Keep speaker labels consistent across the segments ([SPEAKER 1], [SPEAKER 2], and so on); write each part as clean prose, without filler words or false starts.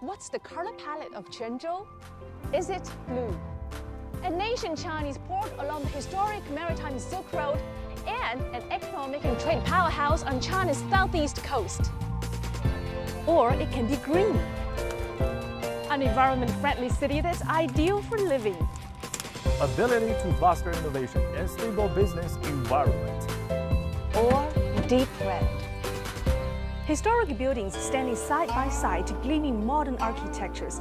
[SPEAKER 1] What's the color palette of Quanzhou? Is it blue? An ancient Chinese port along the historic maritime Silk Road and an economic and trade powerhouse on China's southeast coast. Or it can be green. An environment-friendly city that's ideal for living.
[SPEAKER 2] Ability to foster innovation and stable business environment.
[SPEAKER 1] Or deep red. Historic buildings standing side by side to gleaming modern architectures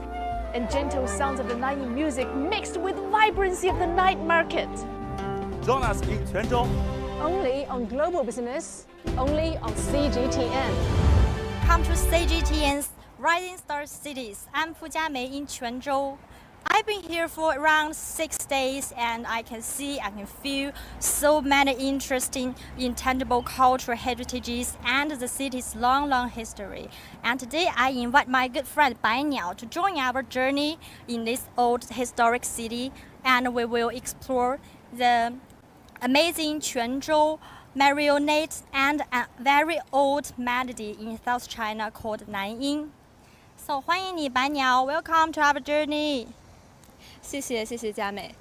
[SPEAKER 1] and gentle sounds of the Nanyin music mixed with vibrancy of the night market.
[SPEAKER 2] Join us in Quanzhou.
[SPEAKER 1] Only on Global Business, only on CGTN.
[SPEAKER 3] Come to CGTN's Rising Star Cities. I'm Jiamei in Quanzhou. I've been here for around 6 days and I can feel so many interesting, intangible cultural heritages and the city's long history. And today I invite my good friend Bai Niao to join our journey in this old historic city, and we will explore the amazing Quanzhou marionette and a very old melody in South China called Nanyin. So 欢迎你白鸟 Welcome to our journey.
[SPEAKER 4] 谢谢佳美。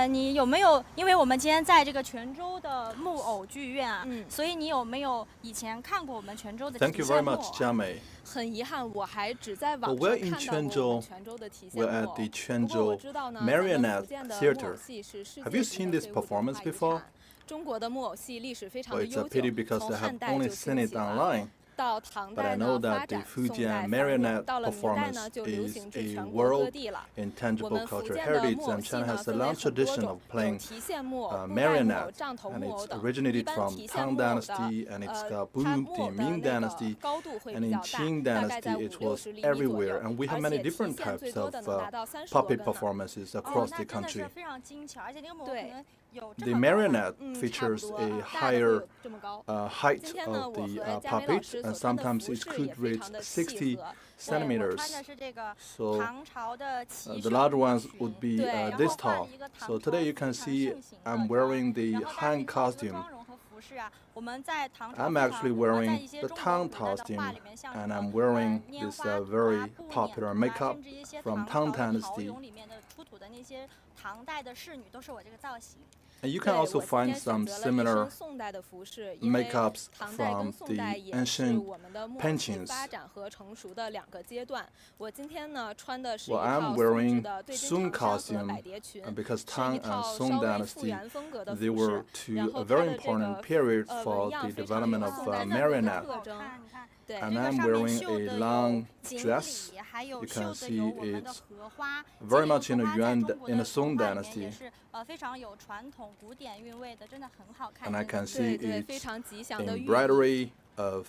[SPEAKER 3] 你有没有？因为我们今天在这个泉州的木偶剧院啊，所以你有没有以前看过我们泉州的体现木偶？
[SPEAKER 5] Thank you very much, Jiamei.
[SPEAKER 4] 很遗憾，我还只在网上
[SPEAKER 5] We're
[SPEAKER 4] 看
[SPEAKER 5] in
[SPEAKER 4] 到过我们
[SPEAKER 5] Quanzhou.
[SPEAKER 4] 泉州的体现木
[SPEAKER 5] We're
[SPEAKER 4] 偶。
[SPEAKER 5] at the
[SPEAKER 4] 不过我
[SPEAKER 5] Quanzhou
[SPEAKER 4] 知道呢，
[SPEAKER 5] Marionette
[SPEAKER 4] 咱们福建的木
[SPEAKER 5] Theater.
[SPEAKER 4] 偶戏是世
[SPEAKER 5] Have
[SPEAKER 4] 界
[SPEAKER 5] you
[SPEAKER 4] 级
[SPEAKER 5] seen
[SPEAKER 4] 的
[SPEAKER 5] this
[SPEAKER 4] 非物质
[SPEAKER 5] performance
[SPEAKER 4] 文化遗
[SPEAKER 5] before?
[SPEAKER 4] 产。中国的木偶戏历史非常
[SPEAKER 5] Well,
[SPEAKER 4] 的
[SPEAKER 5] it's a
[SPEAKER 4] 悠久，
[SPEAKER 5] pity because
[SPEAKER 4] 从
[SPEAKER 5] I
[SPEAKER 4] 汉
[SPEAKER 5] have
[SPEAKER 4] 代
[SPEAKER 5] only
[SPEAKER 4] 就
[SPEAKER 5] seen
[SPEAKER 4] 兴
[SPEAKER 5] it
[SPEAKER 4] 起了。
[SPEAKER 5] online.
[SPEAKER 4] 到唐
[SPEAKER 5] But
[SPEAKER 4] 代
[SPEAKER 5] I know
[SPEAKER 4] 呢发
[SPEAKER 5] that the
[SPEAKER 4] 展，宋代
[SPEAKER 5] Fujian
[SPEAKER 4] 繁荣，
[SPEAKER 5] marionette
[SPEAKER 4] 到了明代呢
[SPEAKER 5] performance
[SPEAKER 4] 就流
[SPEAKER 5] is
[SPEAKER 4] 行至
[SPEAKER 5] a
[SPEAKER 4] 全国各
[SPEAKER 5] world
[SPEAKER 4] 地了。我
[SPEAKER 5] intangible
[SPEAKER 4] 们福
[SPEAKER 5] cultural
[SPEAKER 4] 建的
[SPEAKER 5] heritage,
[SPEAKER 4] 木偶
[SPEAKER 5] and
[SPEAKER 4] 戏
[SPEAKER 5] China
[SPEAKER 4] 呢
[SPEAKER 5] has a
[SPEAKER 4] 分为
[SPEAKER 5] long
[SPEAKER 4] 很多
[SPEAKER 5] tradition
[SPEAKER 4] 种，
[SPEAKER 5] of
[SPEAKER 4] 有
[SPEAKER 5] playing
[SPEAKER 4] 提线木偶、布袋木偶、
[SPEAKER 5] marionette,
[SPEAKER 4] 帐头
[SPEAKER 5] and
[SPEAKER 4] 木偶
[SPEAKER 5] it's
[SPEAKER 4] 等。一
[SPEAKER 5] originated
[SPEAKER 4] 般
[SPEAKER 5] from
[SPEAKER 4] 提线
[SPEAKER 5] Tang
[SPEAKER 4] 木偶的
[SPEAKER 5] Dynasty, and it's
[SPEAKER 4] 它
[SPEAKER 5] boomed
[SPEAKER 4] 木偶
[SPEAKER 5] in
[SPEAKER 4] 的
[SPEAKER 5] Ming
[SPEAKER 4] 那
[SPEAKER 5] Dynasty,
[SPEAKER 4] 个高度会
[SPEAKER 5] and
[SPEAKER 4] 比
[SPEAKER 5] in
[SPEAKER 4] 较大，
[SPEAKER 5] Qing
[SPEAKER 4] 大概
[SPEAKER 5] Dynasty
[SPEAKER 4] 在
[SPEAKER 5] it
[SPEAKER 4] 50-60
[SPEAKER 5] was
[SPEAKER 4] 厘米左右，
[SPEAKER 5] everywhere, and we have
[SPEAKER 4] 而
[SPEAKER 5] many
[SPEAKER 4] 且提
[SPEAKER 5] different
[SPEAKER 4] 线最
[SPEAKER 5] types
[SPEAKER 4] 多
[SPEAKER 5] of
[SPEAKER 4] 的能达到30
[SPEAKER 5] puppet
[SPEAKER 4] 根呢。
[SPEAKER 5] performances
[SPEAKER 3] 哦，
[SPEAKER 5] across
[SPEAKER 3] 那
[SPEAKER 5] the
[SPEAKER 3] 真的是
[SPEAKER 5] country.
[SPEAKER 3] 非常精巧，而且那个木偶可
[SPEAKER 4] 对
[SPEAKER 3] 能有这
[SPEAKER 5] The
[SPEAKER 3] 么高吗？
[SPEAKER 5] marionette
[SPEAKER 4] 差不
[SPEAKER 5] features
[SPEAKER 4] 多，
[SPEAKER 5] a
[SPEAKER 4] 大的会有
[SPEAKER 5] higher
[SPEAKER 4] 这么高。
[SPEAKER 5] height
[SPEAKER 4] 今天呢，
[SPEAKER 5] of
[SPEAKER 4] 我
[SPEAKER 5] the
[SPEAKER 4] 和佳美老
[SPEAKER 5] puppet,
[SPEAKER 4] 师
[SPEAKER 5] and
[SPEAKER 4] 所穿的
[SPEAKER 5] sometimes
[SPEAKER 4] 服
[SPEAKER 5] it
[SPEAKER 4] 饰
[SPEAKER 5] could
[SPEAKER 4] 也非
[SPEAKER 5] reach
[SPEAKER 4] 常的契
[SPEAKER 5] 60
[SPEAKER 4] 合。
[SPEAKER 3] 对，我
[SPEAKER 5] centimeters.
[SPEAKER 3] 穿的是这个
[SPEAKER 5] So
[SPEAKER 3] 唐朝的骑
[SPEAKER 5] the
[SPEAKER 3] 射
[SPEAKER 5] large
[SPEAKER 3] 舞
[SPEAKER 5] ones
[SPEAKER 3] 裙
[SPEAKER 5] would be
[SPEAKER 4] 对，
[SPEAKER 3] 然
[SPEAKER 5] this
[SPEAKER 3] 后换
[SPEAKER 5] tall.
[SPEAKER 3] 一个唐
[SPEAKER 5] So
[SPEAKER 3] 朝
[SPEAKER 5] today you
[SPEAKER 3] 非
[SPEAKER 5] can
[SPEAKER 3] 常
[SPEAKER 5] see
[SPEAKER 3] 盛行的
[SPEAKER 5] I'm
[SPEAKER 3] 装
[SPEAKER 5] wearing the
[SPEAKER 3] 然后但是
[SPEAKER 5] Han
[SPEAKER 3] 你知道这个
[SPEAKER 5] costume.
[SPEAKER 3] 妆容和服饰啊，我们在唐朝
[SPEAKER 5] I'm
[SPEAKER 3] 非常
[SPEAKER 5] actually
[SPEAKER 3] 在
[SPEAKER 5] wearing
[SPEAKER 3] 一些
[SPEAKER 5] the
[SPEAKER 3] 中国
[SPEAKER 5] Tang
[SPEAKER 3] 古代的
[SPEAKER 5] costume,
[SPEAKER 3] 画里面，像
[SPEAKER 5] and
[SPEAKER 3] 什
[SPEAKER 5] I'm
[SPEAKER 3] 么
[SPEAKER 5] wearing
[SPEAKER 3] 拈
[SPEAKER 5] this
[SPEAKER 3] 花图
[SPEAKER 5] very
[SPEAKER 3] 啊、步
[SPEAKER 5] popular
[SPEAKER 3] 辇图啊，
[SPEAKER 5] makeup
[SPEAKER 3] 甚至一些
[SPEAKER 5] from
[SPEAKER 3] 唐
[SPEAKER 5] Tang
[SPEAKER 3] 朝的陶
[SPEAKER 5] Dynasty.
[SPEAKER 3] 俑里面的出土的那些唐代的侍女，都是我这个造型。
[SPEAKER 5] And you
[SPEAKER 4] 对，
[SPEAKER 5] can
[SPEAKER 4] 我
[SPEAKER 5] also
[SPEAKER 4] 今
[SPEAKER 5] find
[SPEAKER 4] 天选
[SPEAKER 5] some
[SPEAKER 4] 择了一身
[SPEAKER 5] similar
[SPEAKER 4] 宋代的服饰，因为
[SPEAKER 5] makeups
[SPEAKER 4] 唐代跟
[SPEAKER 5] from
[SPEAKER 4] 宋代
[SPEAKER 5] the
[SPEAKER 4] 也是
[SPEAKER 5] ancient
[SPEAKER 4] 我们的木偶戏
[SPEAKER 5] paintings.
[SPEAKER 4] 发展和成熟的两个阶段。我今天呢穿的是一
[SPEAKER 5] Well,
[SPEAKER 4] 套
[SPEAKER 5] I'm
[SPEAKER 4] 宋制
[SPEAKER 5] wearing
[SPEAKER 4] 的对
[SPEAKER 5] Sung
[SPEAKER 4] 襟长衫和
[SPEAKER 5] costume
[SPEAKER 4] 百蝶裙，
[SPEAKER 5] because
[SPEAKER 4] 是一
[SPEAKER 5] Tang and
[SPEAKER 4] 套
[SPEAKER 5] Song
[SPEAKER 4] 稍微复
[SPEAKER 5] Dynasty
[SPEAKER 4] 原风格的
[SPEAKER 5] they
[SPEAKER 4] 服饰
[SPEAKER 5] were。
[SPEAKER 4] 然
[SPEAKER 5] two
[SPEAKER 4] 后
[SPEAKER 5] a
[SPEAKER 4] 它
[SPEAKER 5] very
[SPEAKER 4] 的这
[SPEAKER 5] important
[SPEAKER 4] 个
[SPEAKER 5] period
[SPEAKER 4] 纹
[SPEAKER 5] for
[SPEAKER 4] 样
[SPEAKER 5] the
[SPEAKER 4] 非常
[SPEAKER 5] development
[SPEAKER 4] 有
[SPEAKER 5] of
[SPEAKER 4] 宋代的那个
[SPEAKER 5] marionette.
[SPEAKER 4] 特征。
[SPEAKER 3] 看，你看，
[SPEAKER 4] 对，
[SPEAKER 5] And
[SPEAKER 3] 这个
[SPEAKER 5] I'm
[SPEAKER 3] 上面
[SPEAKER 5] wearing
[SPEAKER 3] 绣
[SPEAKER 5] a
[SPEAKER 3] 的
[SPEAKER 5] long
[SPEAKER 3] 有锦
[SPEAKER 5] dress.
[SPEAKER 3] 鲤，还有
[SPEAKER 5] You
[SPEAKER 3] 绣
[SPEAKER 5] can
[SPEAKER 3] 的
[SPEAKER 5] see
[SPEAKER 3] 有我们的
[SPEAKER 5] it's
[SPEAKER 3] 荷花。
[SPEAKER 5] very
[SPEAKER 3] 这个
[SPEAKER 5] much in
[SPEAKER 3] 荷
[SPEAKER 5] the
[SPEAKER 3] 花在
[SPEAKER 5] Yuan
[SPEAKER 3] 中国
[SPEAKER 5] in
[SPEAKER 3] 的
[SPEAKER 5] the Song
[SPEAKER 3] 文化里面
[SPEAKER 5] Dynasty.
[SPEAKER 3] 也是非常有传统古典韵味的，真的很好看。
[SPEAKER 5] And I
[SPEAKER 3] 这个
[SPEAKER 5] can
[SPEAKER 4] 对
[SPEAKER 5] see
[SPEAKER 4] 对，非
[SPEAKER 5] its
[SPEAKER 4] 常吉祥的寓意。
[SPEAKER 5] embroidery of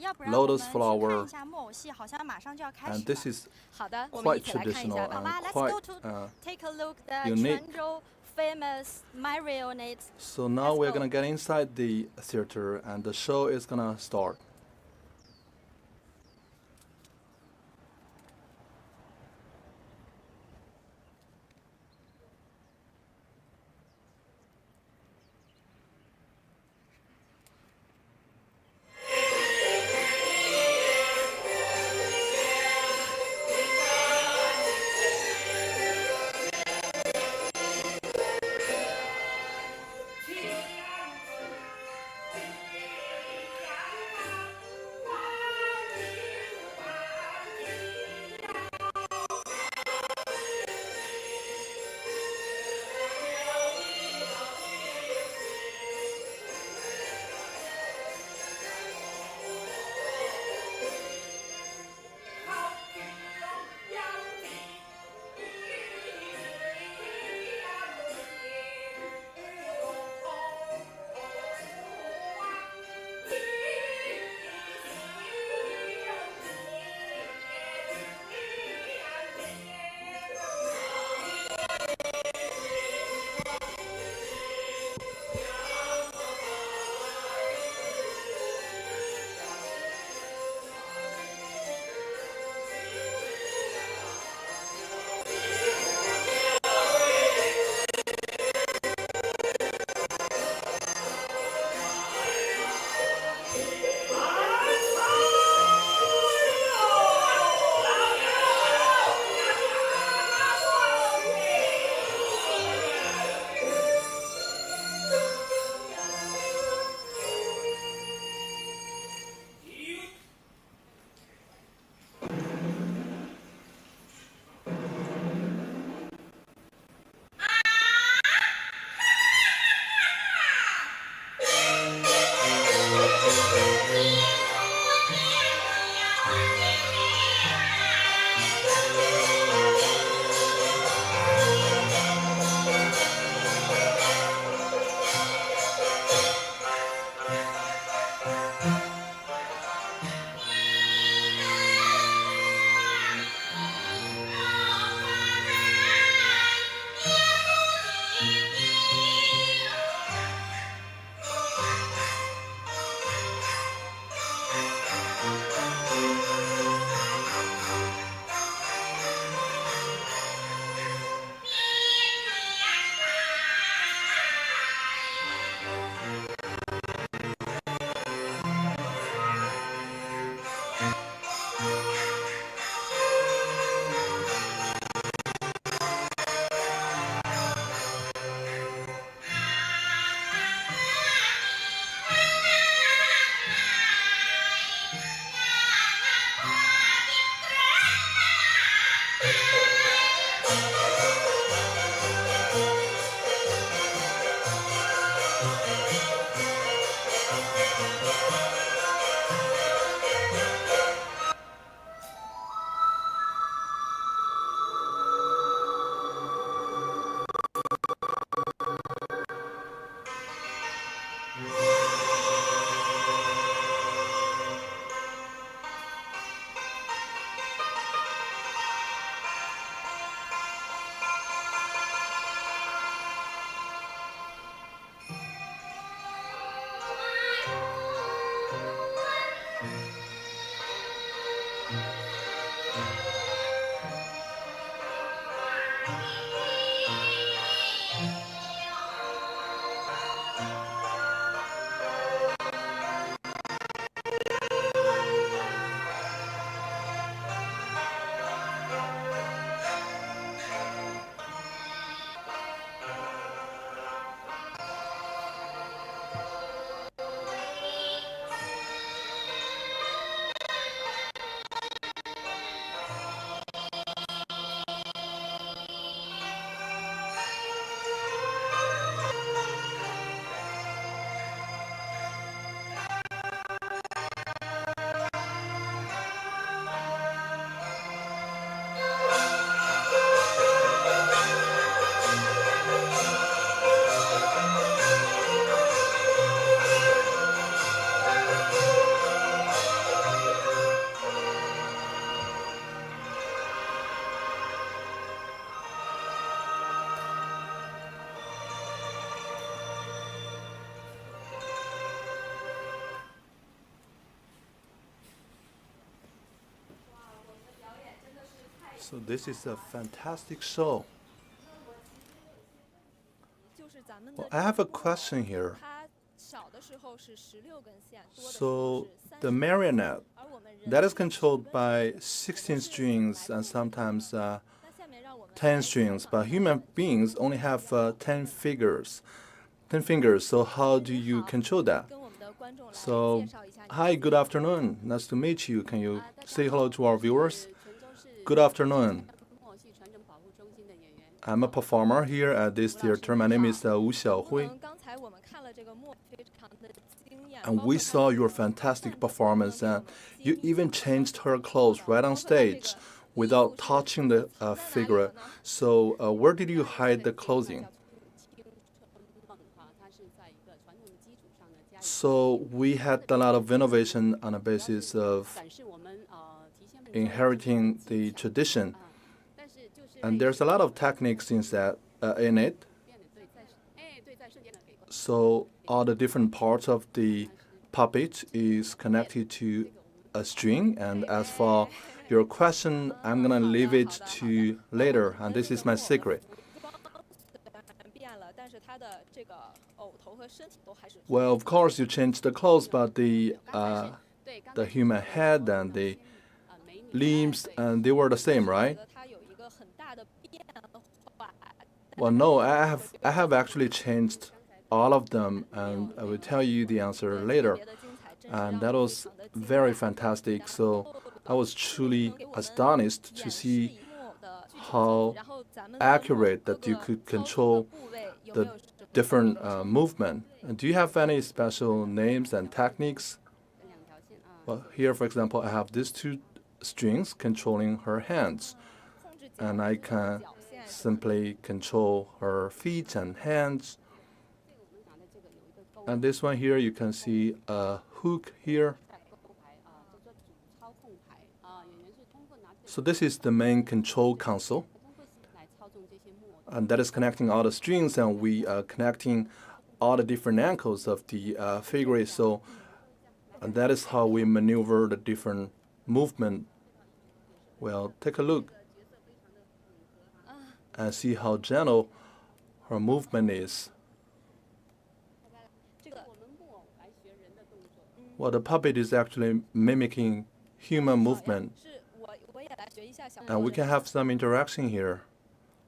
[SPEAKER 3] 要不然我们
[SPEAKER 5] lotus
[SPEAKER 3] 去看
[SPEAKER 5] flower,
[SPEAKER 3] 一下木偶戏，好像马上就要开
[SPEAKER 5] and
[SPEAKER 3] 始
[SPEAKER 5] this
[SPEAKER 3] 了。
[SPEAKER 5] is
[SPEAKER 4] 好的，我们一
[SPEAKER 5] quite
[SPEAKER 4] 起来看一
[SPEAKER 5] traditional
[SPEAKER 4] 下吧。
[SPEAKER 3] 好吧
[SPEAKER 5] and
[SPEAKER 3] ，Let's
[SPEAKER 5] quite
[SPEAKER 3] go to take a look the
[SPEAKER 5] unique.
[SPEAKER 3] Quanzhou famous marionette.
[SPEAKER 5] So now
[SPEAKER 3] Let's
[SPEAKER 5] we're
[SPEAKER 3] go.
[SPEAKER 5] gonna get inside the theater, and the show is gonna start. So this is a fantastic show.
[SPEAKER 4] 就是咱们的
[SPEAKER 5] Well, I have a question here.
[SPEAKER 4] 它小的时候是16根线，多的时
[SPEAKER 5] So
[SPEAKER 4] 候是
[SPEAKER 5] the
[SPEAKER 4] 30
[SPEAKER 5] marionette
[SPEAKER 4] 而我们人
[SPEAKER 5] that is controlled by 16 strings and sometimes
[SPEAKER 4] 那下面让我们
[SPEAKER 5] 10 strings, but human beings only have 10 figures. 10 fingers. So how do you control that?
[SPEAKER 4] 跟我们的观众来
[SPEAKER 5] So,
[SPEAKER 4] 介绍一下你
[SPEAKER 5] hi, good afternoon. Nice to meet you. Can you say hello to our viewers?
[SPEAKER 6] 泉州市
[SPEAKER 5] Good afternoon.
[SPEAKER 6] 默剧传承保护中心的演员。
[SPEAKER 5] I'm a performer here at this theater. My name is Wu
[SPEAKER 4] 可
[SPEAKER 5] Xiaohui.
[SPEAKER 4] 能刚才我们看了这个默非常的惊艳，
[SPEAKER 5] And we saw your fantastic performance, and you even changed her clothes right on stage without touching the figure. So, where did you hide the clothing?
[SPEAKER 6] 青春梦哈，它是在一个传统的基础上呢加以
[SPEAKER 5] So, we had a lot of innovation on the basis of
[SPEAKER 6] 展示我们提前
[SPEAKER 5] inheriting the tradition.
[SPEAKER 6] 但是就是
[SPEAKER 5] And there's a lot of techniques in it.
[SPEAKER 6] 变得对在对在瞬间呢给
[SPEAKER 5] So, all the different parts of the puppet is connected to a string. And as for your question, I'm gonna leave it to later. And this is my secret.
[SPEAKER 4] 变了，但是它的这个偶头和身体都还是
[SPEAKER 5] Well, of course, you changed the clothes, but the
[SPEAKER 6] 对刚
[SPEAKER 5] the human head and the
[SPEAKER 6] 美女
[SPEAKER 5] limbs, and they were the same,
[SPEAKER 4] 觉
[SPEAKER 5] right?
[SPEAKER 4] 得它有一个很大的变化。
[SPEAKER 5] Well, no, I have actually changed all of them, and I will tell you the answer later.
[SPEAKER 4] 别的精彩，真是
[SPEAKER 5] And
[SPEAKER 4] 让
[SPEAKER 5] that
[SPEAKER 4] 我
[SPEAKER 5] was
[SPEAKER 4] 非常的惊
[SPEAKER 5] very
[SPEAKER 4] 讶。
[SPEAKER 5] fantastic. So I was truly astonished to see how accurate that you could control the different movement. And do you have any special names and techniques?
[SPEAKER 6] 这两条线啊，
[SPEAKER 5] Well, here, for example, I have these two strings controlling her hands, and I can simply control her feet and hands.
[SPEAKER 6] 这个我们讲的这个有一个勾
[SPEAKER 5] And this one here, you can see a hook here.
[SPEAKER 6] 带勾牌啊，叫做主操控牌啊，演员是通过拿这个
[SPEAKER 5] So this is the main control console,
[SPEAKER 6] 通过来操纵这些墨
[SPEAKER 5] and that is connecting all the strings, and we are connecting all the different ankles of the figure. So, and that is how we maneuver the different movement. Well, take a look and see how gentle her movement is.
[SPEAKER 4] 这个
[SPEAKER 6] 我们木偶来学人的动作。
[SPEAKER 5] Well, the puppet is actually mimicking human movement,
[SPEAKER 4] 是我也来学一下小
[SPEAKER 5] and we can have some interaction here.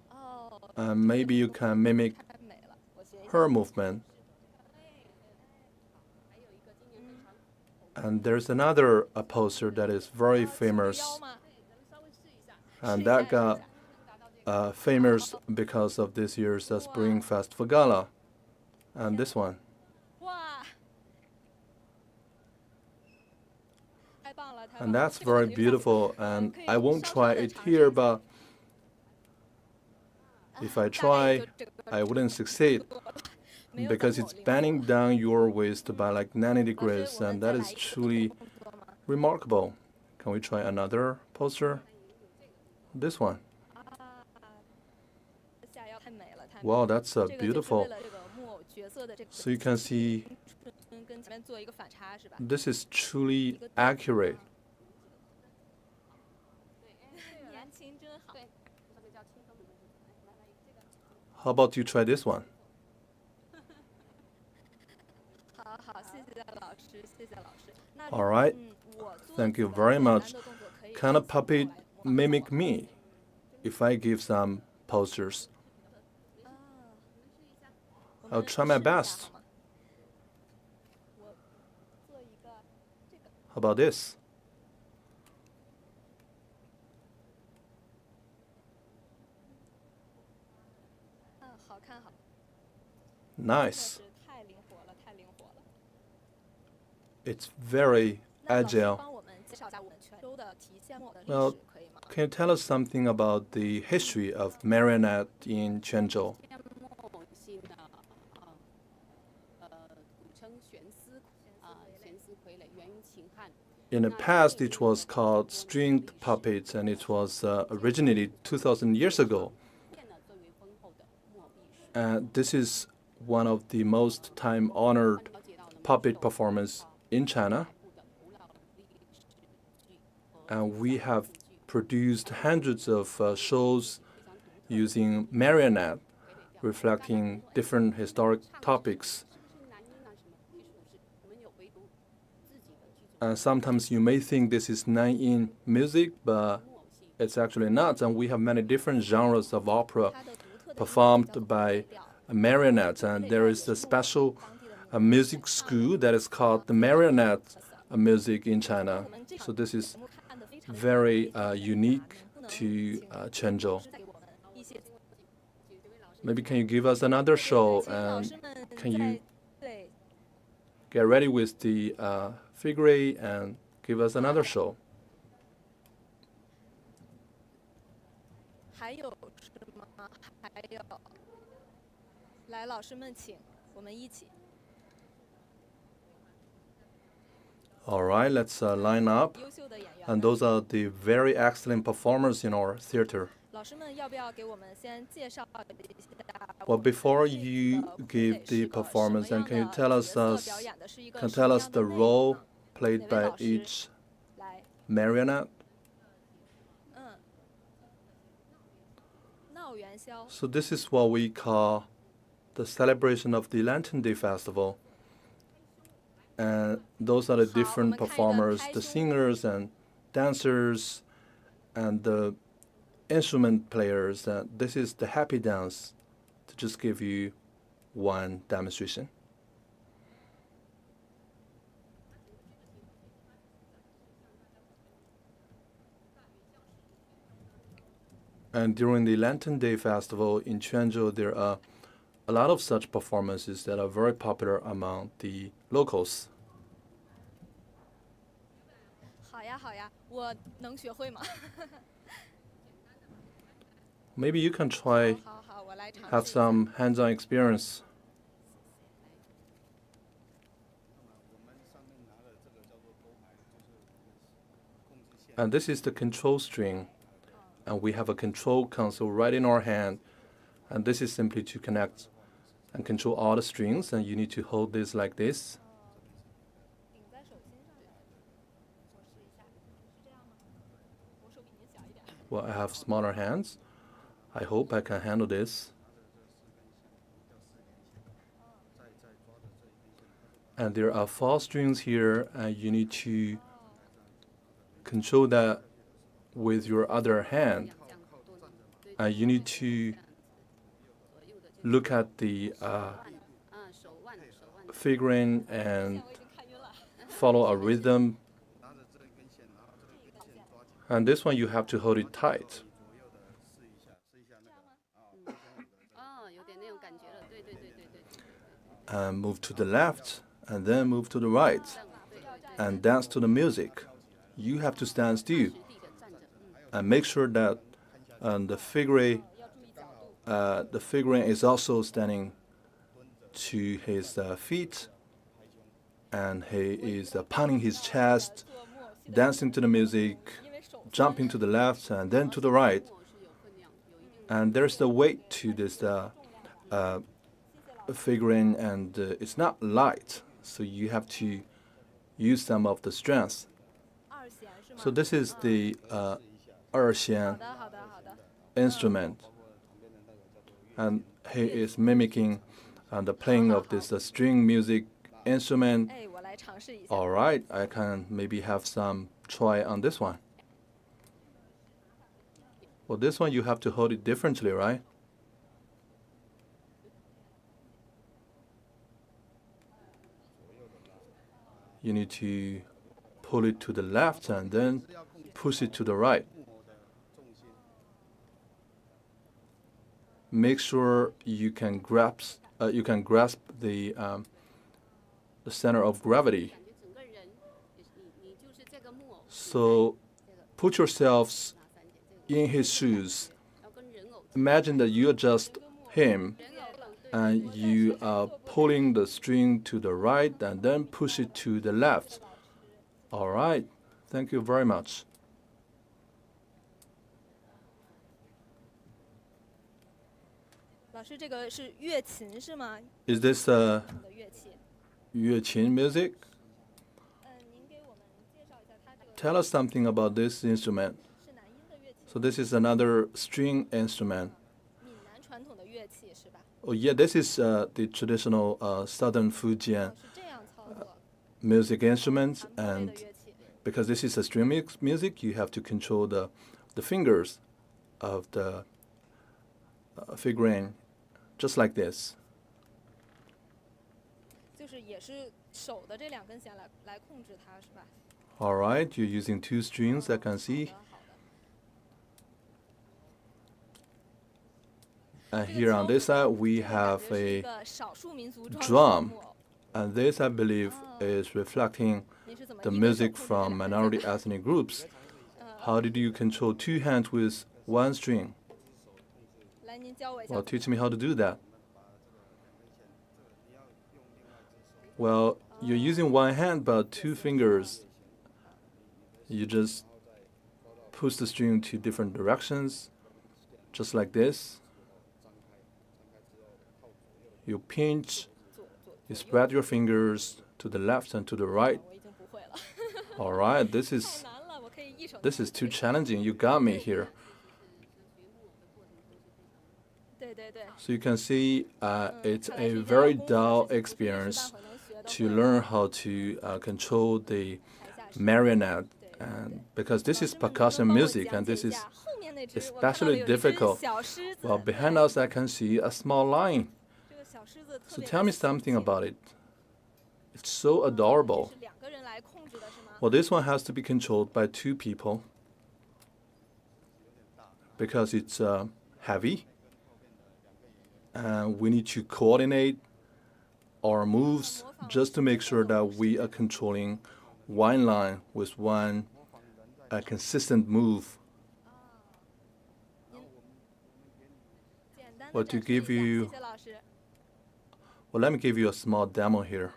[SPEAKER 4] 哦，
[SPEAKER 5] And maybe you can mimic
[SPEAKER 4] 太美了，我学一下。
[SPEAKER 5] her movement.
[SPEAKER 6] 还有一个今年非常
[SPEAKER 5] And there's another poster that is very famous,
[SPEAKER 4] 腰吗？
[SPEAKER 6] 稍微试一下，
[SPEAKER 5] and that got famous because of this year's Spring Festival Gala. And this one.
[SPEAKER 4] 哇，太棒了，太棒
[SPEAKER 5] And
[SPEAKER 4] 了
[SPEAKER 5] that's very beautiful, and I won't try it here, but if I try, I wouldn't succeed because it's bending down your waist by like 90 degrees, and that is truly remarkable. Can we try another poster? This one.
[SPEAKER 4] 下腰太美了，太美了。
[SPEAKER 5] Wow, that's
[SPEAKER 4] 这个就是为
[SPEAKER 5] beautiful.
[SPEAKER 4] 了这个木偶角色的这个
[SPEAKER 5] So you can see
[SPEAKER 4] 跟前面做一个反差，是吧？
[SPEAKER 5] this is truly accurate.
[SPEAKER 4] 年轻真好。
[SPEAKER 6] 对，这个叫轻松的
[SPEAKER 5] How about you try this one?
[SPEAKER 4] 好好，谢谢老师，谢谢老师。那
[SPEAKER 5] All right.
[SPEAKER 4] 我做
[SPEAKER 5] Thank you
[SPEAKER 4] 几个
[SPEAKER 5] very
[SPEAKER 4] 简单
[SPEAKER 5] much.
[SPEAKER 4] 的动作可以
[SPEAKER 5] Can a
[SPEAKER 4] 请过
[SPEAKER 5] puppet
[SPEAKER 4] 来模仿
[SPEAKER 5] mimic me if I give some postures?
[SPEAKER 4] 我
[SPEAKER 5] I'll
[SPEAKER 4] 们
[SPEAKER 5] try my
[SPEAKER 4] 试一下
[SPEAKER 5] best.
[SPEAKER 4] 好吗？我做一个这个。
[SPEAKER 5] How about this?
[SPEAKER 4] 好看好，
[SPEAKER 5] Nice.
[SPEAKER 4] 真的是太灵活了，太灵活了。
[SPEAKER 5] It's very
[SPEAKER 4] 那老师
[SPEAKER 5] agile.
[SPEAKER 4] 帮我们介绍一下我们泉州的提线木偶的历
[SPEAKER 5] Well,
[SPEAKER 4] 史，可以吗？
[SPEAKER 5] Can you tell us something about the history of marionette in Quanzhou?
[SPEAKER 6] 天木性的古称悬丝悬丝傀儡，源于秦汉。
[SPEAKER 5] In the past, it was called stringed puppets, and it was originated 2,000 years ago.
[SPEAKER 6] 变得最为丰厚的木偶艺术。
[SPEAKER 5] And this is one of the most time-honored
[SPEAKER 6] 了解到了
[SPEAKER 5] puppet performance in China.
[SPEAKER 6] 的古老历史剧和
[SPEAKER 5] And we have produced hundreds of shows using marionette, reflecting different historic topics.
[SPEAKER 6] 是南音啊什么艺术是，我们有唯独自己的剧组
[SPEAKER 5] And sometimes you may think this is Nanyin music, but
[SPEAKER 6] 木偶戏，
[SPEAKER 5] it's actually not. And we have many different genres of opera
[SPEAKER 4] 它的独特的
[SPEAKER 5] performed by marionettes. And there is a special music school that is called the Marionette music in China. So this is
[SPEAKER 4] 看得非常
[SPEAKER 5] very unique to Quanzhou.
[SPEAKER 4] 带给我们一些
[SPEAKER 5] Maybe can you give us another show
[SPEAKER 4] 请老
[SPEAKER 5] and
[SPEAKER 4] 师们
[SPEAKER 5] can you
[SPEAKER 4] 在对
[SPEAKER 5] get ready with the figure eight and give us another show?
[SPEAKER 4] 还有什么？还有，来，老师们请，我们一起。
[SPEAKER 5] All right, let's line up.
[SPEAKER 4] 优秀的演员
[SPEAKER 5] And
[SPEAKER 4] 们，
[SPEAKER 5] those are the very excellent performers in our theater.
[SPEAKER 4] 老师们要不要给我们先介绍一下？
[SPEAKER 5] Well, before you give the performance, and can you tell us, can tell us the role played by each
[SPEAKER 4] 来，
[SPEAKER 5] marionette?
[SPEAKER 4] 闹元宵，
[SPEAKER 5] So this is what we call the celebration of the Lantern Day Festival. And those are the different performers, the singers and dancers and the instrument players. This is the happy dance, to just give you one demonstration. And during the Lantern Day Festival in Quanzhou, there are a lot of such performances that are very popular among the locals.
[SPEAKER 4] 好呀好呀，我能学会吗？
[SPEAKER 5] Maybe you can try
[SPEAKER 4] 好好，我来尝
[SPEAKER 5] have
[SPEAKER 4] 试一下。
[SPEAKER 5] some hands-on experience. And this is the control string. And we have a control console right in our hand. And this is simply to connect and control all the strings. And you need to hold this like this.
[SPEAKER 4] 顶在手心上的，我试一下，是这样吗？我手比您小一点。
[SPEAKER 5] Well, I have smaller hands. I hope I can handle this. And there are 4 strings here, and you need to control that with your other hand. And you need to look at the
[SPEAKER 6] 手腕
[SPEAKER 5] figurine and
[SPEAKER 4] 我已经看晕了。
[SPEAKER 5] follow a rhythm. And this one you have to hold it tight.
[SPEAKER 6] 有点那种感觉了，对对对对对对。
[SPEAKER 5] And move to the left, and then move to the right, and dance to the music. You have to stand still
[SPEAKER 6] 实地的站着，
[SPEAKER 5] and make sure that the figurine is also standing to his feet, and he is pounding his chest,
[SPEAKER 4] 做木偶戏的，
[SPEAKER 5] dancing to the music,
[SPEAKER 4] 因为手
[SPEAKER 5] jumping to the left and then to the right.
[SPEAKER 6] 木偶是有分量，有一定
[SPEAKER 5] And there's the weight to this figurine, and it's not light, so you have to use some of the strength.
[SPEAKER 4] 二弦是吗？
[SPEAKER 5] So this is the 二弦
[SPEAKER 4] 好的好的好的。
[SPEAKER 5] instrument. and he is mimicking the playing of this string music instrument.
[SPEAKER 4] 哎，我来尝试一下。
[SPEAKER 5] All right, I can maybe have some try on this one. Well, this one you have to hold it differently, right? You need to pull it to the left and then push it to the right. Make sure you can grasp the center of gravity.
[SPEAKER 6] 感觉整个人，你就是这个木偶，
[SPEAKER 5] So put yourselves
[SPEAKER 6] 拿三点，这个
[SPEAKER 5] in his shoes.
[SPEAKER 6] 要跟人偶，
[SPEAKER 5] Imagine that you're just him
[SPEAKER 6] 人偶冷对
[SPEAKER 5] and you are pulling the string to the right and then push it to the left. All right. Thank you very much.
[SPEAKER 4] 老师，这个是乐琴是吗？
[SPEAKER 5] Is this
[SPEAKER 4] 的乐器。
[SPEAKER 5] 乐琴 music?
[SPEAKER 4] 您给我们介绍一下它这个
[SPEAKER 5] Tell us something about this instrument.
[SPEAKER 4] 是南音的乐器，
[SPEAKER 5] So this is another string instrument.
[SPEAKER 4] 闽南传统的乐器是吧？
[SPEAKER 5] Oh yeah, this is the traditional southern Fujian
[SPEAKER 4] 是这样操作，
[SPEAKER 5] music instruments,
[SPEAKER 4] 南部类
[SPEAKER 5] and
[SPEAKER 4] 的乐器。
[SPEAKER 5] because this is a string music, you have to control the fingers of the figurine, just like this.
[SPEAKER 4] 就是也是手的这两根弦来控制它是吧？
[SPEAKER 5] All right, you're using 2 strings, I can see.
[SPEAKER 4] 好的。
[SPEAKER 5] And here on this side, we have
[SPEAKER 4] 这个感觉是一
[SPEAKER 5] a
[SPEAKER 4] 个少数民族装饰
[SPEAKER 5] drum.
[SPEAKER 4] 木偶。
[SPEAKER 5] and this, I believe, is reflecting
[SPEAKER 4] 您是怎么
[SPEAKER 5] the
[SPEAKER 4] 一个手
[SPEAKER 5] music
[SPEAKER 4] 控制这
[SPEAKER 5] from
[SPEAKER 4] 两根
[SPEAKER 5] minority
[SPEAKER 4] 弦
[SPEAKER 5] ethnic groups. How did you control 2 hands with 1 string?
[SPEAKER 4] 来，您教我一下
[SPEAKER 5] Well, teach me how to do that. Well, you're using 1 hand, but 2 fingers. You just push the string to different directions, just like this. You pinch, you spread your fingers to the left and to the right.
[SPEAKER 4] 我已经不会了，
[SPEAKER 5] All right,
[SPEAKER 4] 太难了，我可以一手。
[SPEAKER 5] this is too challenging. You got me here.
[SPEAKER 4] 对对对。
[SPEAKER 5] So you can see it's
[SPEAKER 4] 看来
[SPEAKER 5] a
[SPEAKER 4] 是一件
[SPEAKER 5] very
[SPEAKER 4] 功夫
[SPEAKER 5] dull
[SPEAKER 4] 是
[SPEAKER 5] experience
[SPEAKER 4] 大伙能学得
[SPEAKER 5] to
[SPEAKER 4] 会
[SPEAKER 5] learn how to control the
[SPEAKER 4] 台下是
[SPEAKER 5] marionette, and because this is percussion music and this is especially difficult. Well, behind us I can see a small lion. So tell me something about it. It's so adorable. Well, this one has to be controlled by 2 people because it's heavy, and we need to coordinate our moves just to make sure that we are controlling 1 line with 1 consistent move. Well, to give you, well, let me give you a small demo here.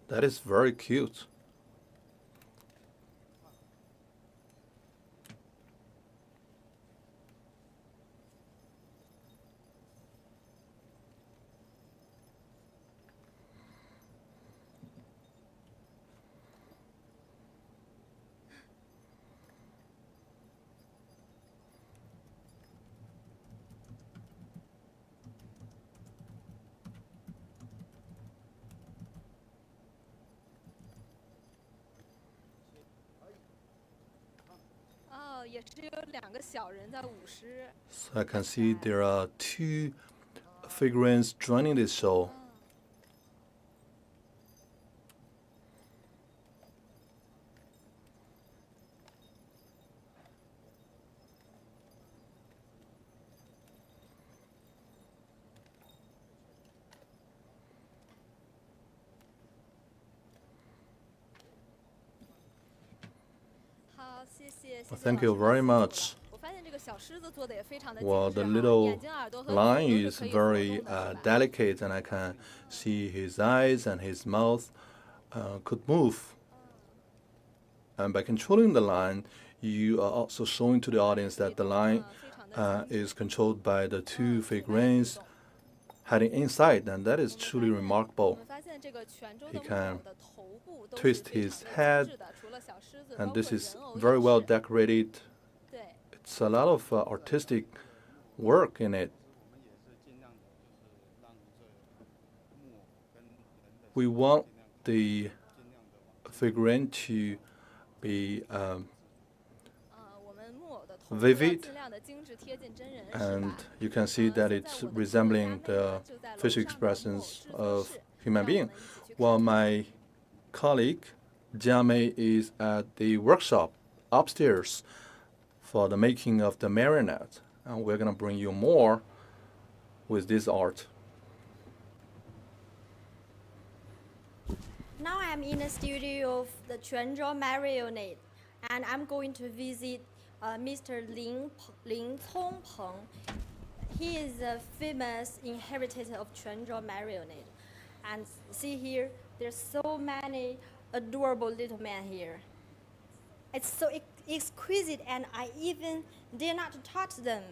[SPEAKER 5] That is very cute. So I can see there are 2 figurines joining this show. Well, thank you very much.
[SPEAKER 4] 我发现这个小狮子做的也非常的精
[SPEAKER 5] Well,
[SPEAKER 4] 致
[SPEAKER 5] the
[SPEAKER 4] 哈，
[SPEAKER 5] little
[SPEAKER 4] 眼睛、耳朵和
[SPEAKER 5] lion
[SPEAKER 4] 鼻子
[SPEAKER 5] is
[SPEAKER 4] 可以手
[SPEAKER 5] very
[SPEAKER 4] 动的，是吧？
[SPEAKER 5] delicate, and I can see his eyes and his mouth could move. And by controlling the lion, you are also showing to the audience that the lion is controlled by the two figurines heading inside, and that is truly
[SPEAKER 4] 我
[SPEAKER 5] remarkable.
[SPEAKER 4] 们发现这个泉州
[SPEAKER 5] He
[SPEAKER 4] 的木
[SPEAKER 5] can
[SPEAKER 4] 偶的头部都是
[SPEAKER 5] twist
[SPEAKER 4] 非
[SPEAKER 5] his
[SPEAKER 4] 常的
[SPEAKER 5] head,
[SPEAKER 4] 精致的，除了小狮子，包
[SPEAKER 5] and
[SPEAKER 4] 括
[SPEAKER 5] this is
[SPEAKER 4] 人偶
[SPEAKER 5] very
[SPEAKER 4] 也
[SPEAKER 5] well
[SPEAKER 4] 是。
[SPEAKER 5] decorated.
[SPEAKER 4] 对，
[SPEAKER 5] It's a lot of artistic work in it. We want the figurine to be
[SPEAKER 4] 我们木偶的头部要
[SPEAKER 5] vivid,
[SPEAKER 4] 尽量的精致贴近真人，是
[SPEAKER 5] and
[SPEAKER 4] 吧？
[SPEAKER 5] you can see that it's resembling the facial expressions of human being. While my colleague Jiamei is at the workshop upstairs for the making of the marionette, and we're gonna bring you more with this art.
[SPEAKER 3] Now I'm in the studio of the Quanzhou Marionette, and I'm going to visit Mr. Lin Congpeng. He is a famous inheritor of Quanzhou Marionette. And see here, there's so many adorable little men here. It's so exquisite, and I even dare not to touch them.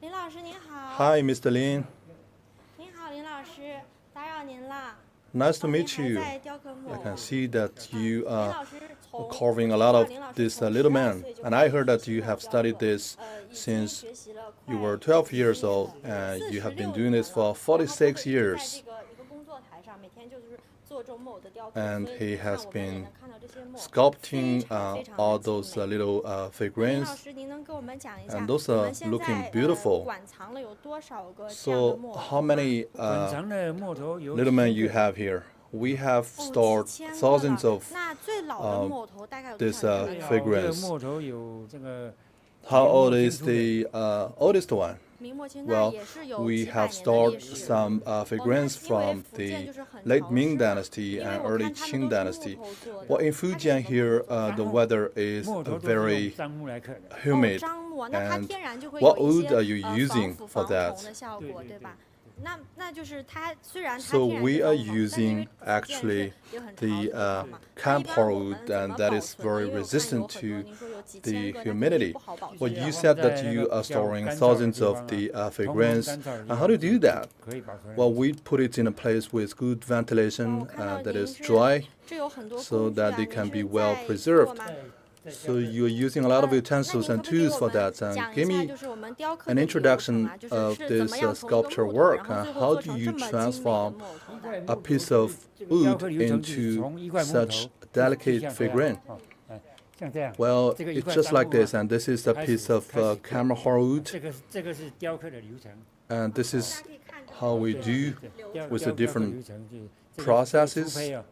[SPEAKER 3] 林老师您好。
[SPEAKER 5] Hi, Mr. Lin.
[SPEAKER 3] 您好，林老师，打扰您了。
[SPEAKER 5] Nice to
[SPEAKER 3] 您
[SPEAKER 5] meet
[SPEAKER 3] 还
[SPEAKER 5] you.
[SPEAKER 3] 在雕刻木
[SPEAKER 5] I
[SPEAKER 3] 偶。
[SPEAKER 5] can see that you
[SPEAKER 3] 林
[SPEAKER 5] are
[SPEAKER 3] 老师从
[SPEAKER 5] carving a lot of
[SPEAKER 3] 林老师
[SPEAKER 5] these
[SPEAKER 3] 从
[SPEAKER 5] little
[SPEAKER 3] 12
[SPEAKER 5] men,
[SPEAKER 3] 岁就
[SPEAKER 5] and I
[SPEAKER 3] 开始
[SPEAKER 5] heard that
[SPEAKER 3] 学
[SPEAKER 5] you
[SPEAKER 3] 习
[SPEAKER 5] have
[SPEAKER 3] 雕
[SPEAKER 5] studied
[SPEAKER 3] 刻
[SPEAKER 5] this
[SPEAKER 3] 已经
[SPEAKER 5] since
[SPEAKER 3] 学习了
[SPEAKER 5] you
[SPEAKER 3] 快
[SPEAKER 5] were 12 years
[SPEAKER 3] 40
[SPEAKER 5] old,
[SPEAKER 3] 年
[SPEAKER 5] and you have been
[SPEAKER 3] 46
[SPEAKER 5] doing this
[SPEAKER 3] 年
[SPEAKER 5] for
[SPEAKER 3] 了，然后他会
[SPEAKER 5] 46
[SPEAKER 3] 在
[SPEAKER 5] years.
[SPEAKER 3] 这个一个工作台上，每天就是做这种木偶的雕刻，
[SPEAKER 5] And
[SPEAKER 3] 所以
[SPEAKER 5] he
[SPEAKER 3] 你看
[SPEAKER 5] has
[SPEAKER 3] 我们也
[SPEAKER 5] been
[SPEAKER 3] 能看到这些木偶
[SPEAKER 5] Sculpting
[SPEAKER 3] 非常非常
[SPEAKER 5] all
[SPEAKER 3] 的精
[SPEAKER 5] those
[SPEAKER 3] 美。
[SPEAKER 5] little
[SPEAKER 3] 林老
[SPEAKER 5] figurines,
[SPEAKER 3] 师，您能给我们讲一下，
[SPEAKER 5] and those
[SPEAKER 3] 我
[SPEAKER 5] are
[SPEAKER 3] 们现
[SPEAKER 5] looking
[SPEAKER 3] 在
[SPEAKER 5] beautiful.
[SPEAKER 3] 馆藏了有多少个这样的
[SPEAKER 5] So,
[SPEAKER 3] 木偶
[SPEAKER 5] how
[SPEAKER 3] 头吗？
[SPEAKER 5] many
[SPEAKER 7] 馆藏的木头有
[SPEAKER 5] little men
[SPEAKER 7] 10
[SPEAKER 5] you
[SPEAKER 7] 个
[SPEAKER 5] have here? We have
[SPEAKER 3] 哦，
[SPEAKER 5] stored
[SPEAKER 3] 几千个
[SPEAKER 5] thousands
[SPEAKER 3] 了。
[SPEAKER 5] of
[SPEAKER 3] 那最老的木偶头大概有多
[SPEAKER 5] this
[SPEAKER 3] 少年
[SPEAKER 7] 最
[SPEAKER 5] uh,
[SPEAKER 3] 了？
[SPEAKER 5] figurines.
[SPEAKER 7] 好的木头有这个
[SPEAKER 5] How
[SPEAKER 7] 明末
[SPEAKER 5] old
[SPEAKER 7] 清
[SPEAKER 5] is
[SPEAKER 7] 初的
[SPEAKER 5] the oldest one?
[SPEAKER 3] 明末清代
[SPEAKER 5] Well,
[SPEAKER 3] 也是有
[SPEAKER 5] we
[SPEAKER 3] 几百
[SPEAKER 5] have
[SPEAKER 3] 年的历
[SPEAKER 5] stored
[SPEAKER 3] 史。
[SPEAKER 5] some
[SPEAKER 3] 哦，那
[SPEAKER 5] figurines
[SPEAKER 3] 因为
[SPEAKER 5] from
[SPEAKER 3] 福建
[SPEAKER 5] the
[SPEAKER 3] 就是很
[SPEAKER 5] late
[SPEAKER 3] 潮
[SPEAKER 5] Ming
[SPEAKER 3] 湿嘛，
[SPEAKER 5] dynasty
[SPEAKER 3] 因为
[SPEAKER 5] and
[SPEAKER 3] 我
[SPEAKER 5] early
[SPEAKER 3] 看他
[SPEAKER 5] Qing
[SPEAKER 3] 们都是木
[SPEAKER 5] dynasty.
[SPEAKER 3] 头做的。
[SPEAKER 5] Well, in
[SPEAKER 3] 它是
[SPEAKER 5] Fujian
[SPEAKER 3] 怎么
[SPEAKER 5] here,
[SPEAKER 3] 做的
[SPEAKER 5] the weather is
[SPEAKER 7] 木头都是用
[SPEAKER 5] very
[SPEAKER 7] 樟木来刻的。
[SPEAKER 5] humid.
[SPEAKER 3] 哦，樟木，那它
[SPEAKER 5] and
[SPEAKER 3] 天然就会
[SPEAKER 5] what
[SPEAKER 3] 有一
[SPEAKER 5] wood
[SPEAKER 3] 些
[SPEAKER 5] are you
[SPEAKER 3] 防
[SPEAKER 5] using
[SPEAKER 3] 腐
[SPEAKER 5] for
[SPEAKER 3] 防
[SPEAKER 5] that?
[SPEAKER 3] 虫的效果，
[SPEAKER 7] 对对对
[SPEAKER 3] 对吧？那就是它虽然它
[SPEAKER 5] So
[SPEAKER 3] 天然
[SPEAKER 5] we
[SPEAKER 3] 是
[SPEAKER 5] are
[SPEAKER 3] 防防，但因为
[SPEAKER 5] using
[SPEAKER 3] 福建
[SPEAKER 5] actually
[SPEAKER 3] 是有很潮
[SPEAKER 5] the
[SPEAKER 3] 湿的地方嘛，那
[SPEAKER 5] camp
[SPEAKER 3] 一般我
[SPEAKER 5] hardwood,
[SPEAKER 3] 们怎
[SPEAKER 5] and
[SPEAKER 3] 么
[SPEAKER 5] that
[SPEAKER 3] 保
[SPEAKER 5] is
[SPEAKER 3] 存呢？
[SPEAKER 5] very
[SPEAKER 3] 因为我看有
[SPEAKER 5] resistant
[SPEAKER 3] 很多
[SPEAKER 5] to
[SPEAKER 3] 您说有几
[SPEAKER 5] the
[SPEAKER 3] 千个，那肯定是
[SPEAKER 5] humidity.
[SPEAKER 3] 不好保
[SPEAKER 5] Well,
[SPEAKER 3] 存
[SPEAKER 5] you
[SPEAKER 3] 的。
[SPEAKER 5] said
[SPEAKER 7] 在
[SPEAKER 5] that
[SPEAKER 7] 那
[SPEAKER 5] you
[SPEAKER 7] 个
[SPEAKER 5] are
[SPEAKER 7] 比较
[SPEAKER 5] storing
[SPEAKER 7] 干燥的
[SPEAKER 5] thousands
[SPEAKER 7] 地
[SPEAKER 5] of
[SPEAKER 7] 方
[SPEAKER 5] the
[SPEAKER 7] 啊，通风
[SPEAKER 5] figurines.
[SPEAKER 7] 干燥的地
[SPEAKER 5] And
[SPEAKER 7] 方
[SPEAKER 5] how do you do that?
[SPEAKER 7] 可以保存。
[SPEAKER 5] Well, we put it in a place with good
[SPEAKER 3] 哦，
[SPEAKER 5] ventilation
[SPEAKER 3] 我看到
[SPEAKER 5] that
[SPEAKER 3] 您
[SPEAKER 5] is
[SPEAKER 3] 是
[SPEAKER 5] dry,
[SPEAKER 3] 这有很多
[SPEAKER 5] so
[SPEAKER 3] 工具
[SPEAKER 5] that
[SPEAKER 3] 啊，
[SPEAKER 5] they
[SPEAKER 3] 您
[SPEAKER 5] can
[SPEAKER 3] 是
[SPEAKER 5] be well
[SPEAKER 3] 在
[SPEAKER 5] preserved.
[SPEAKER 3] 做吗？
[SPEAKER 5] So you're using a lot of
[SPEAKER 3] 那
[SPEAKER 5] utensils
[SPEAKER 3] 您可
[SPEAKER 5] and
[SPEAKER 3] 不可以给
[SPEAKER 5] tools
[SPEAKER 3] 我
[SPEAKER 5] for
[SPEAKER 3] 们
[SPEAKER 5] that? And
[SPEAKER 3] 讲
[SPEAKER 5] give
[SPEAKER 3] 一下，
[SPEAKER 5] me
[SPEAKER 3] 就是我们雕刻
[SPEAKER 5] an
[SPEAKER 3] 的流程
[SPEAKER 5] introduction
[SPEAKER 3] 嘛，就是
[SPEAKER 5] of
[SPEAKER 3] 是怎么
[SPEAKER 5] this
[SPEAKER 3] 样从一个
[SPEAKER 5] sculpture
[SPEAKER 3] 木头，
[SPEAKER 5] work.
[SPEAKER 3] 然后最后
[SPEAKER 5] How
[SPEAKER 3] 做
[SPEAKER 5] do
[SPEAKER 3] 成
[SPEAKER 5] you
[SPEAKER 3] 这么精美的
[SPEAKER 5] transform
[SPEAKER 3] 木偶头的？
[SPEAKER 5] a piece of
[SPEAKER 7] 这个雕刻
[SPEAKER 5] wood
[SPEAKER 7] 流程就是
[SPEAKER 5] into
[SPEAKER 7] 从一块木
[SPEAKER 5] such
[SPEAKER 7] 头
[SPEAKER 5] delicate
[SPEAKER 7] 像这样
[SPEAKER 5] figurine?
[SPEAKER 7] 哦，哎，像这样。
[SPEAKER 5] Well,
[SPEAKER 7] 这个一
[SPEAKER 5] it's
[SPEAKER 7] 块
[SPEAKER 5] just
[SPEAKER 7] 樟
[SPEAKER 5] like
[SPEAKER 7] 木
[SPEAKER 5] this,
[SPEAKER 7] 嘛，
[SPEAKER 5] and this is a
[SPEAKER 7] 开始
[SPEAKER 5] piece of
[SPEAKER 7] 开始
[SPEAKER 5] camera hardwood,
[SPEAKER 7] 这个是雕刻的流程。
[SPEAKER 5] and this is
[SPEAKER 3] 大家可以看这
[SPEAKER 5] how
[SPEAKER 3] 个
[SPEAKER 5] we
[SPEAKER 7] 对
[SPEAKER 5] do
[SPEAKER 7] 雕
[SPEAKER 5] with
[SPEAKER 7] 雕
[SPEAKER 5] the
[SPEAKER 7] 刻
[SPEAKER 5] different
[SPEAKER 7] 流程就是这个
[SPEAKER 5] processes
[SPEAKER 7] 粗胚啊，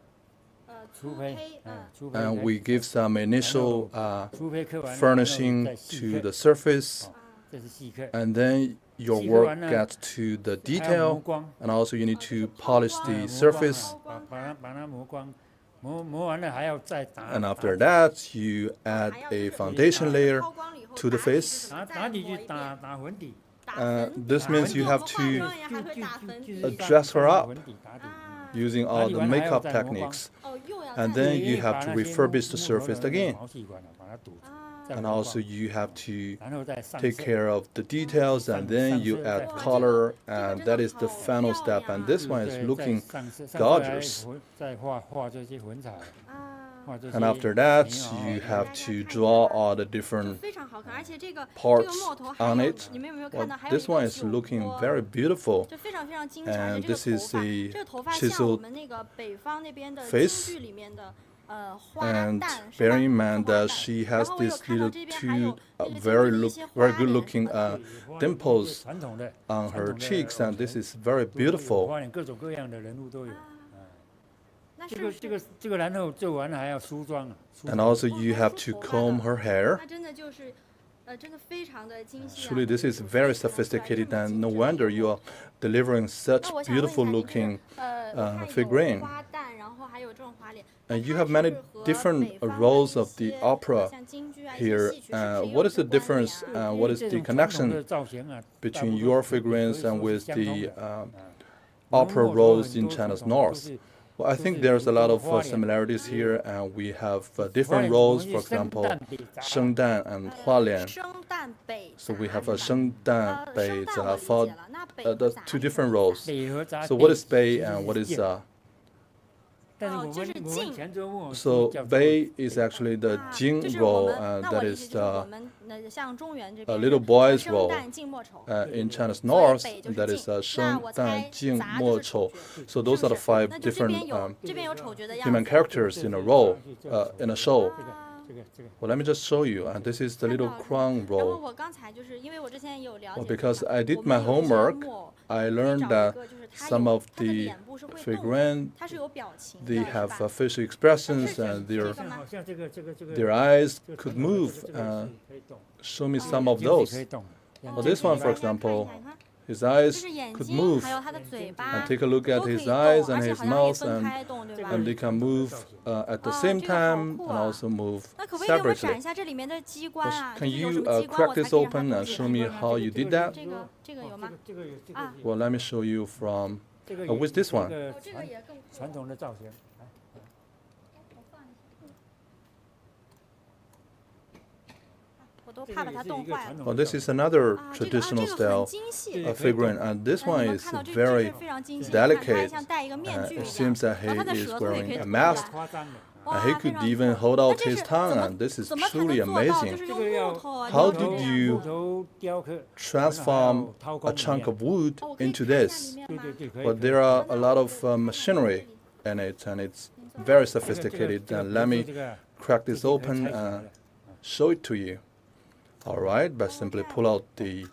[SPEAKER 3] 粗
[SPEAKER 7] 粗胚，
[SPEAKER 3] 胚，
[SPEAKER 7] 嗯，
[SPEAKER 3] 嗯，
[SPEAKER 7] 粗胚
[SPEAKER 5] and
[SPEAKER 7] 开
[SPEAKER 5] we
[SPEAKER 7] 始
[SPEAKER 5] give some initial
[SPEAKER 7] 粗胚刻完了，然后
[SPEAKER 5] furnishing
[SPEAKER 7] 再细
[SPEAKER 5] to
[SPEAKER 7] 刻
[SPEAKER 5] the surface,
[SPEAKER 7] 这是细刻。
[SPEAKER 5] and then your
[SPEAKER 7] 细刻
[SPEAKER 5] work
[SPEAKER 7] 完了，
[SPEAKER 5] gets to the
[SPEAKER 7] 还要磨
[SPEAKER 5] detail,
[SPEAKER 7] 光，
[SPEAKER 5] and also you need to polish
[SPEAKER 7] 磨
[SPEAKER 5] the
[SPEAKER 7] 光
[SPEAKER 5] surface.
[SPEAKER 7] 啊把它磨光，磨完了还要再打。
[SPEAKER 5] And after that, you add
[SPEAKER 3] 还要
[SPEAKER 5] a
[SPEAKER 3] 就是
[SPEAKER 5] foundation layer.
[SPEAKER 3] 抛光了以后
[SPEAKER 5] to the
[SPEAKER 3] 打底
[SPEAKER 5] face
[SPEAKER 3] 是
[SPEAKER 7] 打
[SPEAKER 3] 再
[SPEAKER 7] 打底去
[SPEAKER 3] 磨一遍
[SPEAKER 7] 打粉底，
[SPEAKER 3] 打粉底
[SPEAKER 5] this means you
[SPEAKER 3] 跟我
[SPEAKER 5] have
[SPEAKER 3] 们化
[SPEAKER 5] to
[SPEAKER 3] 妆一样还会打粉底
[SPEAKER 5] dress her up
[SPEAKER 7] 粉底打底。
[SPEAKER 3] 啊，
[SPEAKER 5] using all the makeup techniques.
[SPEAKER 3] 哦，又要
[SPEAKER 5] And
[SPEAKER 3] 再
[SPEAKER 5] then
[SPEAKER 7] 你
[SPEAKER 5] you
[SPEAKER 7] 把
[SPEAKER 5] have to
[SPEAKER 7] 那些
[SPEAKER 5] refurbish the
[SPEAKER 7] 木头的
[SPEAKER 5] surface
[SPEAKER 7] 那个
[SPEAKER 5] again.
[SPEAKER 7] 毛细管把它堵住，
[SPEAKER 3] 啊，
[SPEAKER 7] 再
[SPEAKER 5] And
[SPEAKER 7] 磨
[SPEAKER 5] also
[SPEAKER 7] 光，
[SPEAKER 5] you have to
[SPEAKER 7] 然后再上
[SPEAKER 5] take
[SPEAKER 7] 色。
[SPEAKER 5] care of the details, and then you add color, and that is the final step. And this one is
[SPEAKER 7] 再
[SPEAKER 5] looking
[SPEAKER 7] 上色
[SPEAKER 5] gorgeous.
[SPEAKER 7] 再画这些粉彩，
[SPEAKER 3] 啊。
[SPEAKER 7] 画这些
[SPEAKER 5] And after that,
[SPEAKER 7] 眉毛
[SPEAKER 5] you have to draw all the different
[SPEAKER 3] 非常好看，而且这个
[SPEAKER 5] parts
[SPEAKER 3] 木偶头还
[SPEAKER 5] on
[SPEAKER 3] 有
[SPEAKER 5] it.
[SPEAKER 3] 你们有没有
[SPEAKER 5] Well,
[SPEAKER 3] 看到？还有一
[SPEAKER 5] this
[SPEAKER 3] 个
[SPEAKER 5] one is
[SPEAKER 3] 酒
[SPEAKER 5] looking
[SPEAKER 3] 窝
[SPEAKER 5] very beautiful.
[SPEAKER 3] 就非常非常精致，而
[SPEAKER 5] And
[SPEAKER 3] 且这
[SPEAKER 5] this
[SPEAKER 3] 个头
[SPEAKER 5] is
[SPEAKER 3] 发，
[SPEAKER 5] a
[SPEAKER 3] 这个头发像我
[SPEAKER 5] chiseled
[SPEAKER 3] 们那个北方那边的京
[SPEAKER 5] face.
[SPEAKER 3] 剧里面的花
[SPEAKER 5] And
[SPEAKER 3] 旦，是吧？
[SPEAKER 5] bearing in
[SPEAKER 3] 是
[SPEAKER 5] mind
[SPEAKER 3] 花
[SPEAKER 5] that
[SPEAKER 3] 旦
[SPEAKER 5] she
[SPEAKER 3] 然
[SPEAKER 5] has
[SPEAKER 3] 后我有
[SPEAKER 5] these
[SPEAKER 3] 看到
[SPEAKER 5] little
[SPEAKER 3] 这边还有
[SPEAKER 5] two
[SPEAKER 3] 那个京
[SPEAKER 5] very
[SPEAKER 3] 剧的一
[SPEAKER 5] look
[SPEAKER 3] 些
[SPEAKER 5] very
[SPEAKER 3] 花
[SPEAKER 5] good
[SPEAKER 3] 脸
[SPEAKER 5] looking
[SPEAKER 7] 画
[SPEAKER 5] dimples
[SPEAKER 7] 传统的
[SPEAKER 5] on
[SPEAKER 7] 传
[SPEAKER 5] her
[SPEAKER 7] 统的
[SPEAKER 5] cheeks, and this
[SPEAKER 7] 偶
[SPEAKER 5] is very
[SPEAKER 7] 有
[SPEAKER 5] beautiful.
[SPEAKER 7] 花脸各种各样的人物都有。
[SPEAKER 3] 那
[SPEAKER 7] 这个
[SPEAKER 3] 是
[SPEAKER 7] 然后做完了还要梳妆啊，梳
[SPEAKER 5] And
[SPEAKER 7] 头
[SPEAKER 5] also you have to comb her hair.
[SPEAKER 3] 那真的就是
[SPEAKER 5] Truly, this is very sophisticated, and no wonder you are delivering such beautiful looking figurine. And you have many different roles of the opera here. What is the difference? What is the connection between your figurines and with the opera roles in China's north? Well, I think there's a lot of similarities here, and we have different roles. For example, Shengdan and Hualian. So we have a Shengdan, Bei, for the two different roles. So what is Bei and what is So Bei is actually the Jing role, that is the little boy's role. In China's north, that is Sheng, Dan, Jing, Mo, Chou. So those are the 5 different human characters in a role, in a show. Well, let me just show you. This is the little crown role. Well, because I did my homework, I learned that some of the figurines, they have facial expressions and their eyes could move. Show me some of those. Well, this one, for example, his eyes could move. And take a look at his eyes and his mouth, and they can move at the same time and also move separately. Can you crack this open and show me how you did that? Well, let me show you from with this one. Well, this is another traditional style figurine, and this one is very delicate. It seems that he is wearing a mask, and he could even hold out his tongue, and this is truly amazing. How did you transform a chunk of wood into this? Well, there are a lot of machinery in it, and it's very sophisticated. Let me crack this open and show it to you. All right, but simply pull out the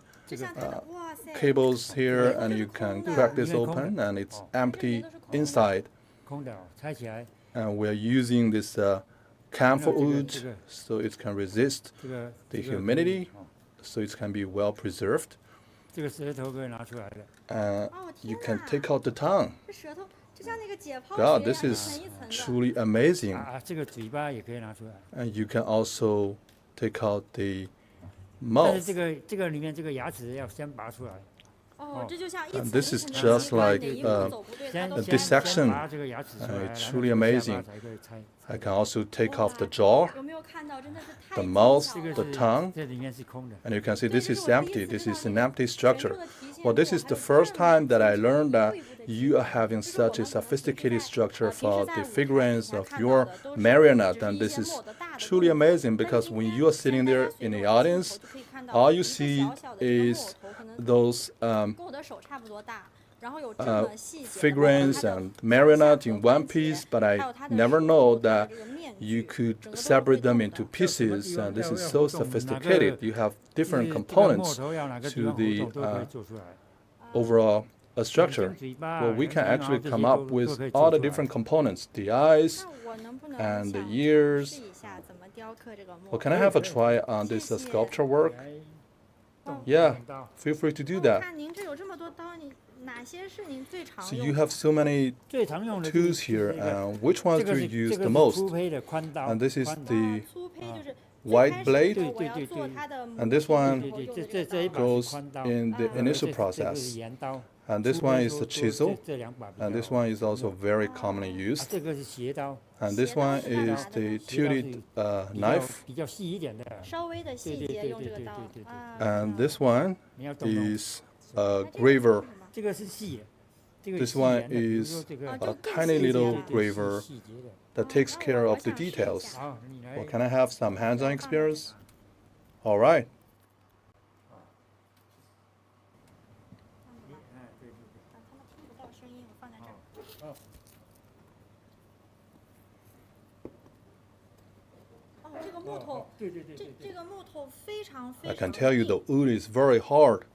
[SPEAKER 5] cables here, and you can crack this open, and it's empty inside. And we're using this camphor wood, so it can resist the humidity, so it can be well preserved. You can take out the tongue. God, this is truly amazing. And you can also take out the mouth. And this is just like a dissection. It's truly amazing. I can also take off the jaw, the mouth, the tongue, and you can see this is empty. This is an empty structure. Well, this is the first time that I learned that you are having such a sophisticated structure for the figurines of your marionette, and this is truly amazing because when you are sitting there in the audience, all you see is those figurines and marionette in one piece, but I never know that you could separate them into pieces, and this is so sophisticated. You have different components to the overall structure. Well, we can actually come up with all the different components, the eyes and the ears. Well, can I have a try on this sculpture work? Yeah, feel free to do that. So you have so many tools here. Which ones do you use the most? And this is the white blade, and this one goes in the initial process. And this one is the chisel, and this one is also very commonly used. And this one is the tilted knife. And this one is a graver. This one is a tiny little graver that takes care of the details. Well, can I have some hands-on experience? All right. I can tell you the wood is very hard.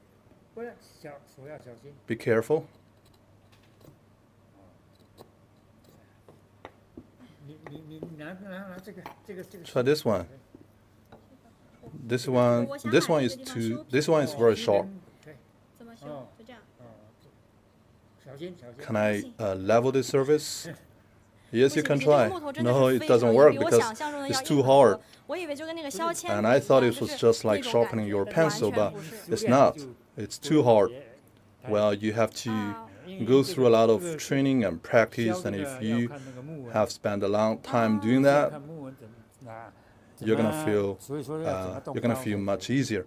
[SPEAKER 5] Be careful. Try this one. This one is too. This one is very sharp.
[SPEAKER 3] 怎么修？就这样。
[SPEAKER 7] 小心小心。
[SPEAKER 5] Can I level this surface? Yes, you
[SPEAKER 3] 不
[SPEAKER 5] can
[SPEAKER 3] 行，这个
[SPEAKER 5] try.
[SPEAKER 3] 木头真的
[SPEAKER 5] No,
[SPEAKER 3] 是
[SPEAKER 5] it
[SPEAKER 3] 非常
[SPEAKER 5] doesn't
[SPEAKER 3] 硬，
[SPEAKER 5] work
[SPEAKER 3] 比我
[SPEAKER 5] because
[SPEAKER 3] 想象中的
[SPEAKER 5] it's
[SPEAKER 3] 要
[SPEAKER 5] too
[SPEAKER 3] 硬很
[SPEAKER 5] hard.
[SPEAKER 3] 多。我以为就跟那个削铅笔
[SPEAKER 5] And
[SPEAKER 3] 一
[SPEAKER 5] I
[SPEAKER 3] 样，
[SPEAKER 5] thought it
[SPEAKER 3] 就
[SPEAKER 5] was
[SPEAKER 3] 是
[SPEAKER 5] just
[SPEAKER 3] 那
[SPEAKER 5] like
[SPEAKER 3] 种感
[SPEAKER 5] sharpening
[SPEAKER 3] 觉
[SPEAKER 5] your
[SPEAKER 3] 完
[SPEAKER 5] pencil,
[SPEAKER 3] 全
[SPEAKER 5] but
[SPEAKER 3] 不是。
[SPEAKER 5] it's not. It's too hard. Well, you have to go through a lot of training and practice, and if you have spent a long time doing that,
[SPEAKER 7] 看木纹怎么拿，
[SPEAKER 5] you're gonna feel
[SPEAKER 7] 所以说要怎么动
[SPEAKER 5] you're gonna
[SPEAKER 7] 刀
[SPEAKER 5] feel much easier.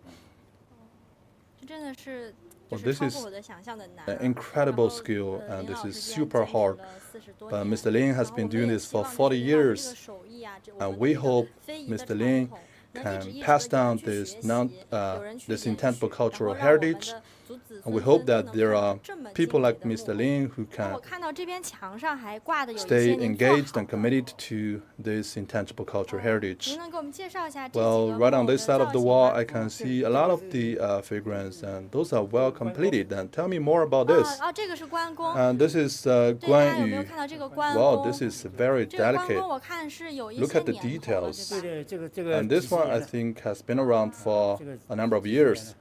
[SPEAKER 3] 这真的是就
[SPEAKER 5] Well,
[SPEAKER 3] 是
[SPEAKER 5] this
[SPEAKER 3] 超
[SPEAKER 5] is
[SPEAKER 3] 过我的想象的难。
[SPEAKER 5] An incredible
[SPEAKER 3] 然后
[SPEAKER 5] skill,
[SPEAKER 3] 林
[SPEAKER 5] and this
[SPEAKER 3] 老
[SPEAKER 5] is
[SPEAKER 3] 师既然
[SPEAKER 5] super
[SPEAKER 3] 经历
[SPEAKER 5] hard.
[SPEAKER 3] 了40多
[SPEAKER 5] But
[SPEAKER 3] 年
[SPEAKER 5] Mr. Lin
[SPEAKER 3] 然
[SPEAKER 5] has
[SPEAKER 3] 后
[SPEAKER 5] been
[SPEAKER 3] 我们
[SPEAKER 5] doing
[SPEAKER 3] 也
[SPEAKER 5] this
[SPEAKER 3] 希
[SPEAKER 5] for
[SPEAKER 3] 望就是
[SPEAKER 5] 40
[SPEAKER 3] 围绕着这个
[SPEAKER 5] years,
[SPEAKER 3] 手艺啊，我
[SPEAKER 5] and
[SPEAKER 3] 们
[SPEAKER 5] we
[SPEAKER 3] 的这个
[SPEAKER 5] hope
[SPEAKER 3] 非遗的
[SPEAKER 5] Mr.
[SPEAKER 3] 传
[SPEAKER 5] Lin
[SPEAKER 3] 统能一
[SPEAKER 5] can
[SPEAKER 3] 直一直
[SPEAKER 5] pass
[SPEAKER 3] 地有人
[SPEAKER 5] down
[SPEAKER 3] 去
[SPEAKER 5] this
[SPEAKER 3] 学习，有人去
[SPEAKER 5] this
[SPEAKER 3] 延
[SPEAKER 5] intangible
[SPEAKER 3] 续，然后
[SPEAKER 5] cultural
[SPEAKER 3] 让我们的
[SPEAKER 5] heritage.
[SPEAKER 3] 祖子
[SPEAKER 5] And we
[SPEAKER 3] 孙
[SPEAKER 5] hope
[SPEAKER 3] 孙都
[SPEAKER 5] that
[SPEAKER 3] 能
[SPEAKER 5] there
[SPEAKER 3] 看
[SPEAKER 5] are
[SPEAKER 3] 到这么
[SPEAKER 5] people
[SPEAKER 3] 精美
[SPEAKER 5] like
[SPEAKER 3] 的木
[SPEAKER 5] Mr.
[SPEAKER 3] 偶。
[SPEAKER 5] Lin who
[SPEAKER 3] 那
[SPEAKER 5] can
[SPEAKER 3] 我看到这边墙上还挂的有一些
[SPEAKER 5] stay
[SPEAKER 3] 您做
[SPEAKER 5] engaged
[SPEAKER 3] 好
[SPEAKER 5] and
[SPEAKER 3] 的。
[SPEAKER 5] committed to this intangible cultural heritage.
[SPEAKER 3] 您能给我们介绍一下这几
[SPEAKER 5] Well,
[SPEAKER 3] 个
[SPEAKER 5] right
[SPEAKER 3] 木
[SPEAKER 5] on
[SPEAKER 3] 偶的
[SPEAKER 5] this side
[SPEAKER 3] 造
[SPEAKER 5] of the
[SPEAKER 3] 型
[SPEAKER 5] wall,
[SPEAKER 3] 吗？
[SPEAKER 5] I can see a lot of the figurines, and those are well completed. And tell me more about this.
[SPEAKER 3] 这个是关公。
[SPEAKER 5] And this is
[SPEAKER 3] 对，大家有没有
[SPEAKER 5] Guan
[SPEAKER 3] 看到这个
[SPEAKER 5] Yu.
[SPEAKER 3] 关
[SPEAKER 5] Wow,
[SPEAKER 3] 公？
[SPEAKER 5] this is very
[SPEAKER 3] 这个关
[SPEAKER 5] delicate.
[SPEAKER 3] 公我看是有一
[SPEAKER 5] Look
[SPEAKER 3] 些
[SPEAKER 5] at the
[SPEAKER 3] 年头了，
[SPEAKER 5] details.
[SPEAKER 3] 对吧？
[SPEAKER 7] 这个
[SPEAKER 5] And this one, I think, has been around for a number of years.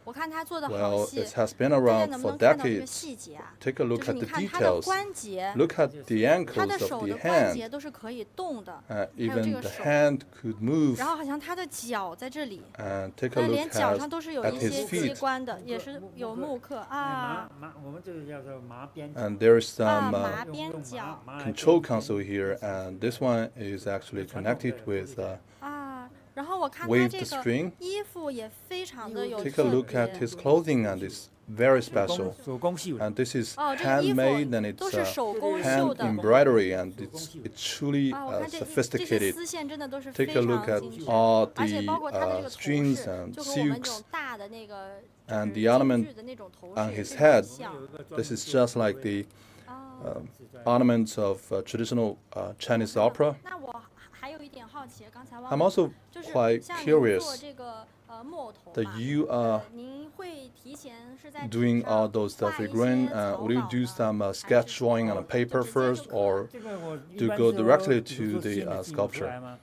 [SPEAKER 3] 我看他做的好
[SPEAKER 5] Well,
[SPEAKER 3] 细，
[SPEAKER 5] it has been
[SPEAKER 3] 大家
[SPEAKER 5] around
[SPEAKER 3] 能不
[SPEAKER 5] for
[SPEAKER 3] 能看到这个
[SPEAKER 5] decades.
[SPEAKER 3] 细节啊？
[SPEAKER 5] Take a
[SPEAKER 3] 就
[SPEAKER 5] look
[SPEAKER 3] 是
[SPEAKER 5] at
[SPEAKER 3] 你
[SPEAKER 5] the
[SPEAKER 3] 看他的
[SPEAKER 5] details.
[SPEAKER 3] 关节，
[SPEAKER 5] Look at the
[SPEAKER 3] 他的
[SPEAKER 5] ankles
[SPEAKER 3] 手
[SPEAKER 5] of
[SPEAKER 3] 的
[SPEAKER 7] the
[SPEAKER 3] 关节
[SPEAKER 5] hand.
[SPEAKER 3] 都是可以动的，
[SPEAKER 5] Even
[SPEAKER 3] 个
[SPEAKER 5] the
[SPEAKER 3] 手。
[SPEAKER 5] hand could move.
[SPEAKER 3] 然后好像他的脚在这里，
[SPEAKER 5] And take a
[SPEAKER 3] 那
[SPEAKER 5] look
[SPEAKER 3] 连脚上都是有
[SPEAKER 5] at
[SPEAKER 3] 一
[SPEAKER 5] his
[SPEAKER 3] 些机
[SPEAKER 5] feet.
[SPEAKER 3] 关的，也是有木刻啊
[SPEAKER 7] 我们这个叫做麻边
[SPEAKER 5] And there is
[SPEAKER 3] 啊
[SPEAKER 5] some
[SPEAKER 3] 麻边脚
[SPEAKER 5] control console here, and this one is actually connected with
[SPEAKER 3] 啊。然后我看他
[SPEAKER 5] waved
[SPEAKER 3] 这个
[SPEAKER 5] string.
[SPEAKER 3] 衣服也非常的有
[SPEAKER 5] Take a
[SPEAKER 3] 特
[SPEAKER 5] look at
[SPEAKER 3] 别。
[SPEAKER 5] his clothing, and it's very special.
[SPEAKER 7] 手工绣的。
[SPEAKER 5] And this is
[SPEAKER 3] 哦，这个衣
[SPEAKER 5] handmade, and
[SPEAKER 3] 服都
[SPEAKER 5] it's
[SPEAKER 3] 是手工绣
[SPEAKER 5] hand
[SPEAKER 3] 的。
[SPEAKER 5] embroidery, and it's truly
[SPEAKER 3] 啊，我看这些
[SPEAKER 5] sophisticated.
[SPEAKER 3] 丝线真的都是非
[SPEAKER 5] Take a look
[SPEAKER 3] 常
[SPEAKER 5] at
[SPEAKER 3] 精致，
[SPEAKER 5] all
[SPEAKER 3] 而且
[SPEAKER 5] the
[SPEAKER 3] 包括它的这个头
[SPEAKER 5] strings
[SPEAKER 3] 饰，
[SPEAKER 5] and
[SPEAKER 3] 就和我们这
[SPEAKER 5] silks
[SPEAKER 3] 种大的那个
[SPEAKER 5] and
[SPEAKER 3] 就是
[SPEAKER 5] the ornament
[SPEAKER 3] 精致的那种头
[SPEAKER 5] on
[SPEAKER 3] 饰
[SPEAKER 5] his
[SPEAKER 3] 非常
[SPEAKER 5] head.
[SPEAKER 3] 像。
[SPEAKER 5] This is just like the
[SPEAKER 3] 哦，
[SPEAKER 5] ornaments of traditional Chinese opera.
[SPEAKER 3] 那我还有一点好奇，刚才忘
[SPEAKER 5] I'm
[SPEAKER 3] 了，
[SPEAKER 5] also
[SPEAKER 3] 就是
[SPEAKER 5] quite
[SPEAKER 3] 像您做
[SPEAKER 5] curious
[SPEAKER 3] 这个木偶头
[SPEAKER 5] that
[SPEAKER 3] 嘛，
[SPEAKER 5] you are
[SPEAKER 3] 您会提前是在纸
[SPEAKER 5] doing
[SPEAKER 3] 上
[SPEAKER 5] all those
[SPEAKER 3] 画一些
[SPEAKER 5] figurine.
[SPEAKER 3] 草
[SPEAKER 5] Will you
[SPEAKER 3] 稿
[SPEAKER 5] do
[SPEAKER 3] 呢
[SPEAKER 5] some
[SPEAKER 3] 还是
[SPEAKER 5] sketch
[SPEAKER 3] 说
[SPEAKER 5] drawing on a
[SPEAKER 3] 就
[SPEAKER 5] paper
[SPEAKER 3] 直接
[SPEAKER 5] first,
[SPEAKER 3] 就可以
[SPEAKER 5] or
[SPEAKER 7] 这个我一
[SPEAKER 5] to
[SPEAKER 7] 般
[SPEAKER 5] go
[SPEAKER 7] 时候
[SPEAKER 5] directly
[SPEAKER 7] 比如
[SPEAKER 5] to
[SPEAKER 7] 说
[SPEAKER 5] the
[SPEAKER 7] 新的技艺出
[SPEAKER 5] sculpture?
[SPEAKER 7] 来嘛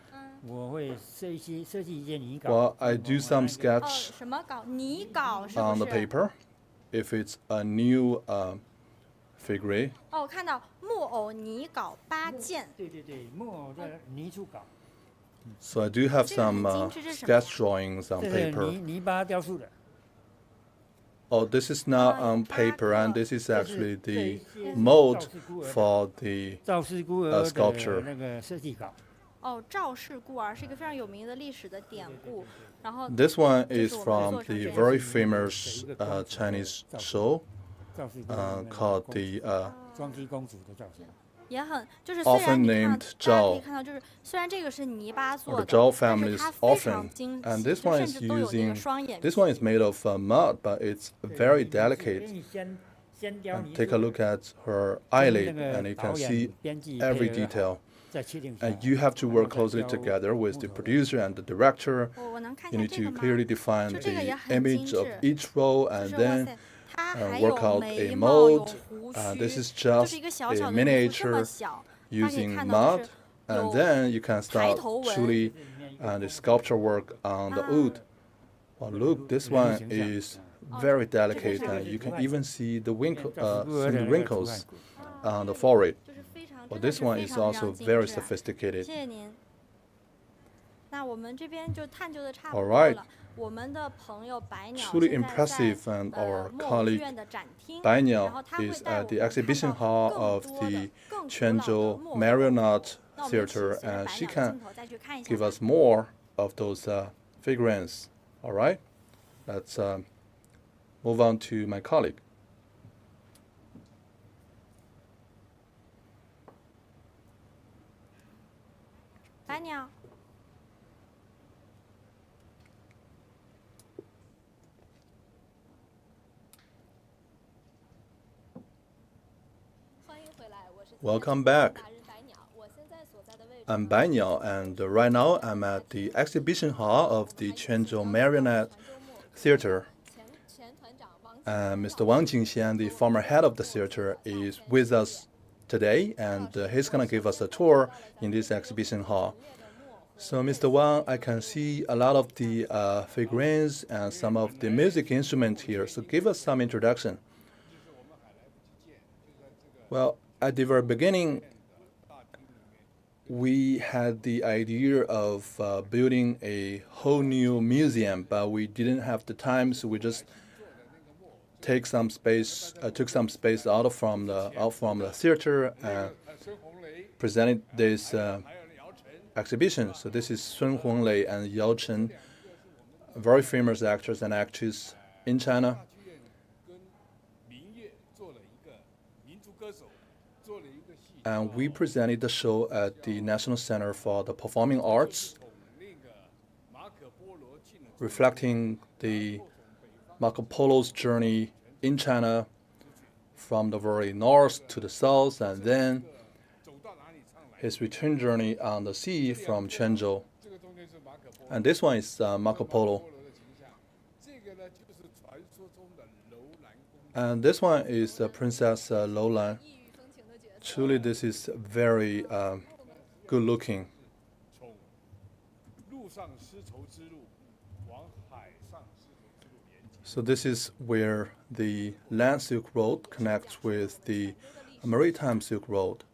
[SPEAKER 7] 我会设计一件泥稿。
[SPEAKER 5] Well, I do some
[SPEAKER 3] 哦
[SPEAKER 5] sketch
[SPEAKER 3] 什么稿？泥稿是
[SPEAKER 5] on
[SPEAKER 3] 不
[SPEAKER 5] the
[SPEAKER 3] 是？
[SPEAKER 5] paper. If it's a new figure,
[SPEAKER 3] 哦，我看到木偶泥稿8件。
[SPEAKER 7] 对，木偶的泥出稿，
[SPEAKER 5] so I do have some
[SPEAKER 3] 这个很精致，这是什么呀？
[SPEAKER 5] sketch drawings on
[SPEAKER 7] 这是
[SPEAKER 5] paper.
[SPEAKER 7] 泥巴雕塑的。
[SPEAKER 5] Oh, this is not on paper, and this is actually the mold for the
[SPEAKER 7] 赵氏孤儿
[SPEAKER 5] sculpture
[SPEAKER 7] 的那个设计稿。
[SPEAKER 3] 哦，赵氏孤儿是一个非常有名的历史的典故。然后
[SPEAKER 5] This one is
[SPEAKER 3] 这是我们
[SPEAKER 5] from
[SPEAKER 3] 做成
[SPEAKER 5] the
[SPEAKER 3] 这样
[SPEAKER 5] very famous Chinese show
[SPEAKER 7] 赵氏孤儿
[SPEAKER 5] called the
[SPEAKER 7] 双姬公主的造型。
[SPEAKER 3] 也很就是虽然
[SPEAKER 5] often
[SPEAKER 3] 你看
[SPEAKER 5] named
[SPEAKER 3] 大家可以
[SPEAKER 5] Zhao
[SPEAKER 3] 看到，就是虽然这个是泥巴
[SPEAKER 5] or
[SPEAKER 3] 做
[SPEAKER 5] the
[SPEAKER 3] 的，
[SPEAKER 5] Zhao
[SPEAKER 3] 但
[SPEAKER 5] family
[SPEAKER 3] 是
[SPEAKER 5] is
[SPEAKER 3] 它非常
[SPEAKER 5] often,
[SPEAKER 3] 精
[SPEAKER 5] and
[SPEAKER 3] 细，
[SPEAKER 5] this
[SPEAKER 3] 就
[SPEAKER 5] one
[SPEAKER 3] 甚
[SPEAKER 5] is
[SPEAKER 3] 至都有那个
[SPEAKER 5] using
[SPEAKER 3] 双眼
[SPEAKER 5] this
[SPEAKER 3] 皮。
[SPEAKER 5] one is made of mud, but it's very delicate.
[SPEAKER 7] 先雕
[SPEAKER 5] And
[SPEAKER 7] 泥
[SPEAKER 5] take a look at her eyelid, and you can see every detail.
[SPEAKER 7] 再确定下来
[SPEAKER 5] And you have to work closely together with the producer and the director.
[SPEAKER 3] 我能看一
[SPEAKER 5] You
[SPEAKER 3] 下
[SPEAKER 5] need
[SPEAKER 3] 这个
[SPEAKER 5] to
[SPEAKER 3] 吗？
[SPEAKER 5] clearly define
[SPEAKER 3] 就这个也
[SPEAKER 5] the
[SPEAKER 3] 很精
[SPEAKER 5] image of
[SPEAKER 3] 致，
[SPEAKER 5] each role,
[SPEAKER 3] 就
[SPEAKER 5] and
[SPEAKER 3] 是哇
[SPEAKER 5] then
[SPEAKER 3] 塞，它还
[SPEAKER 5] work
[SPEAKER 3] 有
[SPEAKER 5] out
[SPEAKER 3] 眉
[SPEAKER 5] a
[SPEAKER 3] 毛，有
[SPEAKER 5] mold.
[SPEAKER 3] 胡
[SPEAKER 5] This
[SPEAKER 3] 须，
[SPEAKER 5] is
[SPEAKER 3] 就
[SPEAKER 5] just
[SPEAKER 3] 是一个小
[SPEAKER 5] a
[SPEAKER 3] 小的衣服这么
[SPEAKER 5] miniature
[SPEAKER 3] 小，大家可以
[SPEAKER 5] using
[SPEAKER 3] 看到
[SPEAKER 5] mud,
[SPEAKER 3] 就是
[SPEAKER 5] and
[SPEAKER 3] 有
[SPEAKER 5] then you can
[SPEAKER 3] 抬
[SPEAKER 5] start
[SPEAKER 3] 头纹。
[SPEAKER 5] truly the sculpture work on the wood. Well, look, this one is very delicate, and you can even see the wrinkles on the forehead.
[SPEAKER 3] 就是非常，
[SPEAKER 5] Well,
[SPEAKER 3] 真的
[SPEAKER 5] this
[SPEAKER 3] 是
[SPEAKER 5] one
[SPEAKER 3] 非
[SPEAKER 5] is
[SPEAKER 3] 常非
[SPEAKER 5] also
[SPEAKER 3] 常精
[SPEAKER 5] very
[SPEAKER 3] 致。
[SPEAKER 5] sophisticated.
[SPEAKER 3] 谢谢您。那我们这边就探究的差不
[SPEAKER 5] All
[SPEAKER 3] 多
[SPEAKER 5] right.
[SPEAKER 3] 了。我们的朋友白鸟
[SPEAKER 5] Truly
[SPEAKER 3] 现在
[SPEAKER 5] impressive,
[SPEAKER 3] 在
[SPEAKER 5] and our
[SPEAKER 3] 木偶
[SPEAKER 5] colleague
[SPEAKER 3] 剧院的展厅，
[SPEAKER 5] Bai
[SPEAKER 3] 然
[SPEAKER 5] Niao
[SPEAKER 3] 后他会
[SPEAKER 5] is
[SPEAKER 3] 带我
[SPEAKER 5] at the
[SPEAKER 3] 们看
[SPEAKER 5] exhibition
[SPEAKER 3] 到
[SPEAKER 5] hall
[SPEAKER 3] 更
[SPEAKER 5] of
[SPEAKER 3] 多
[SPEAKER 5] the
[SPEAKER 3] 的、更古老的
[SPEAKER 5] Quanzhou
[SPEAKER 3] 木偶。
[SPEAKER 5] Marionette
[SPEAKER 3] 那我们请
[SPEAKER 5] Theater,
[SPEAKER 3] 随着
[SPEAKER 5] and
[SPEAKER 3] 白
[SPEAKER 5] she
[SPEAKER 3] 鸟的
[SPEAKER 5] can
[SPEAKER 3] 镜头再去看一下
[SPEAKER 5] give
[SPEAKER 3] 吧。
[SPEAKER 5] us more of those figurines. All right, let's move on to my colleague.
[SPEAKER 3] 白鸟。
[SPEAKER 4] 欢迎回来，我是
[SPEAKER 5] Welcome back.
[SPEAKER 4] 大人白鸟。我现在所在的位置
[SPEAKER 5] I'm Bai Niao, and right now I'm at the exhibition hall of the Quanzhou Marionette Theater.
[SPEAKER 4] 前团长王
[SPEAKER 5] Mr. Wang Jingxian, the former head of the theater, is with us today, and he's going to give us a tour in this exhibition hall. So, Mr. Wang, I can see a lot of the figurines and some of the music instruments here. So, give us some introduction. Well, at the very beginning, we had the idea of building a whole new museum, but we didn't have the time, so we just took some space out from the theater and presented this exhibition. So this is Sun Honglei and Yao Chen, very famous actors and actresses in China. And we presented the show at the National Center for the Performing Arts, reflecting the Marco Polo's journey in China from the very north to the south, and then his return journey on the sea from Quanzhou. And this one is Marco Polo. And this one is Princess Lowland. Truly, this is very good looking. So this is where the land Silk Road connects with the maritime Silk Road.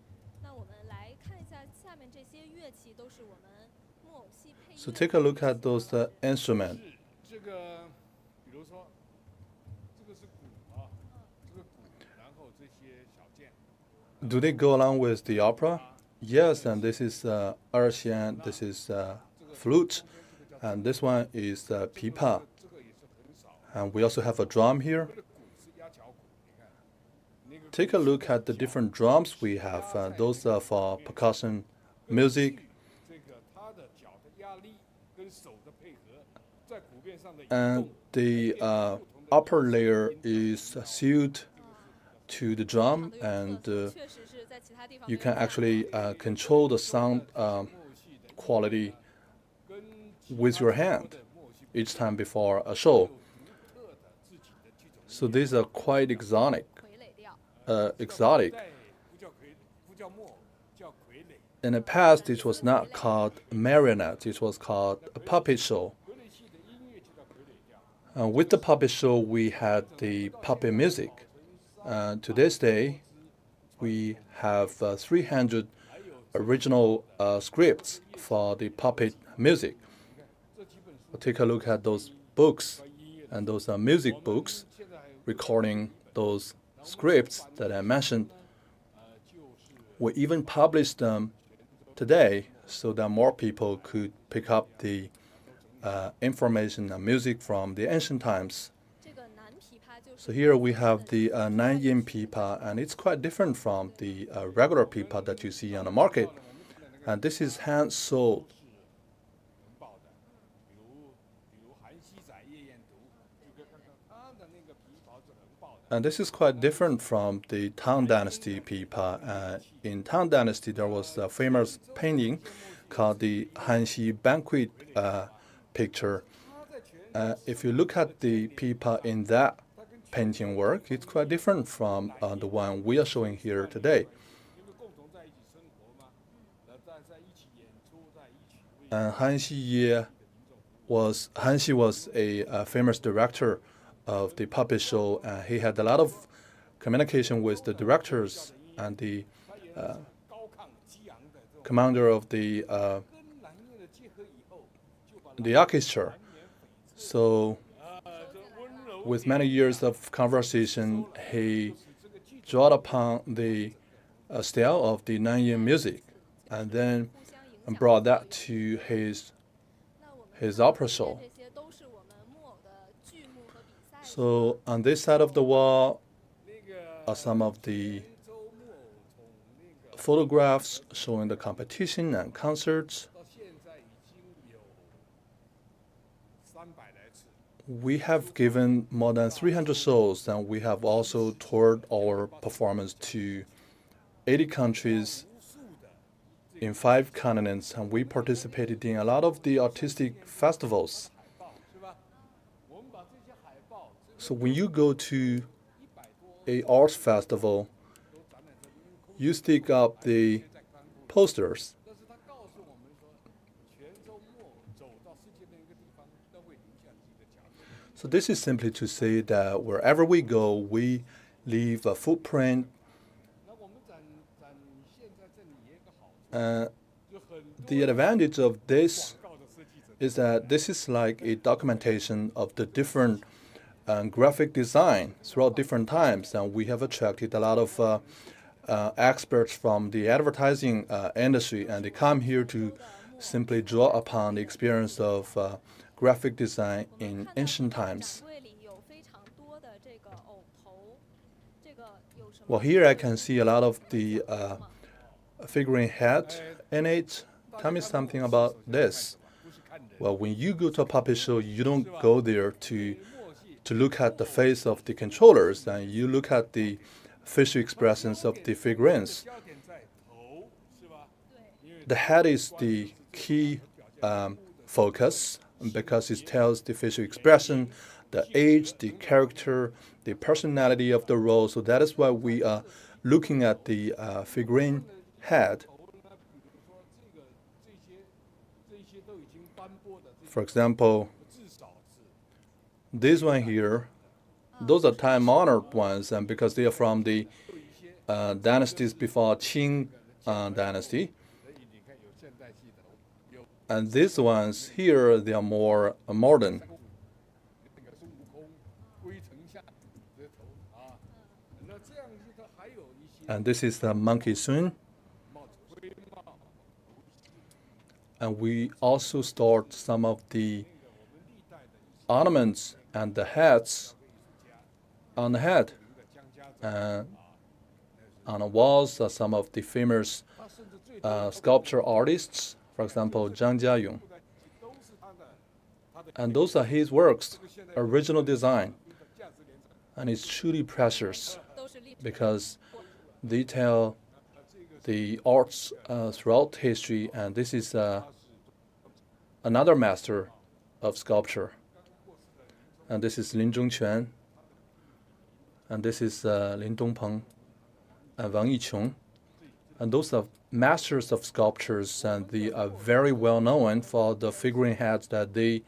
[SPEAKER 5] So take a look at those instruments. Do they go along with the opera? Yes, and this is Xie, this is flute, and this one is pipa. And we also have a drum here. Take a look at the different drums we have. Those are for percussion music. And the upper layer is sealed to the drum, and you can actually control the sound quality with your hand each time before a show. So these are quite exotic. In the past, it was not called marionette, it was called a puppet show. With the puppet show, we had the puppet music. To this day, we have 300 original scripts for the puppet music. We'll take a look at those books, and those are music books recording those scripts that I mentioned. We even published them today so that more people could pick up the information and music from the ancient times. So here we have the Nanyin pipa, and it's quite different from the regular pipa that you see on the market. And this is hand sewed. And this is quite different from the Tang Dynasty pipa. In Tang Dynasty, there was a famous painting called the Hanxi banquet picture. If you look at the pipa in that painting work, it's quite different from the one we are showing here today. And Hanxi was a famous director of the puppet show, and he had a lot of communication with the directors and the commander of the orchestra. So with many years of conversation, he drawed upon the style of the Nanyin music, and then brought that to his opera show. So on this side of the wall are some of the photographs showing the competition and concerts. We have given more than 300 shows, and we have also toured our performance to 80 countries in 5 continents, and we participated in a lot of the artistic festivals. So when you go to an arts festival, you stick up the posters. So this is simply to say that wherever we go, we leave a footprint. The advantage of this is that this is like a documentation of the different graphic design throughout different times, and we have attracted a lot of experts from the advertising industry, and they come here to simply draw upon the experience of graphic design in ancient times. Well, here I can see a lot of the figurine head in it. Tell me something about this. Well, when you go to a puppet show, you don't go there to look at the face of the controllers, and you look at the facial expressions of the figurines. The head is the key focus because it tells the facial expression, the age, the character, the personality of the role. So that is why we are looking at the figurine head. For example, this one here, those are time-honored ones, and because they are from the dynasties before Qing dynasty. And these ones here, they are more modern. And this is the monkey Sun. And we also stored some of the ornaments and the hats on the head. On the walls are some of the famous sculpture artists, for example, Zhang Jiayong. And those are his works, original design. And it's truly precious because they tell the arts throughout history, and this is another master of sculpture. And this is Lin Zhongquan, and this is Lin Dongpeng and Wang Yiqiong. And those are masters of sculptures, and they are very well known for the figurine heads that they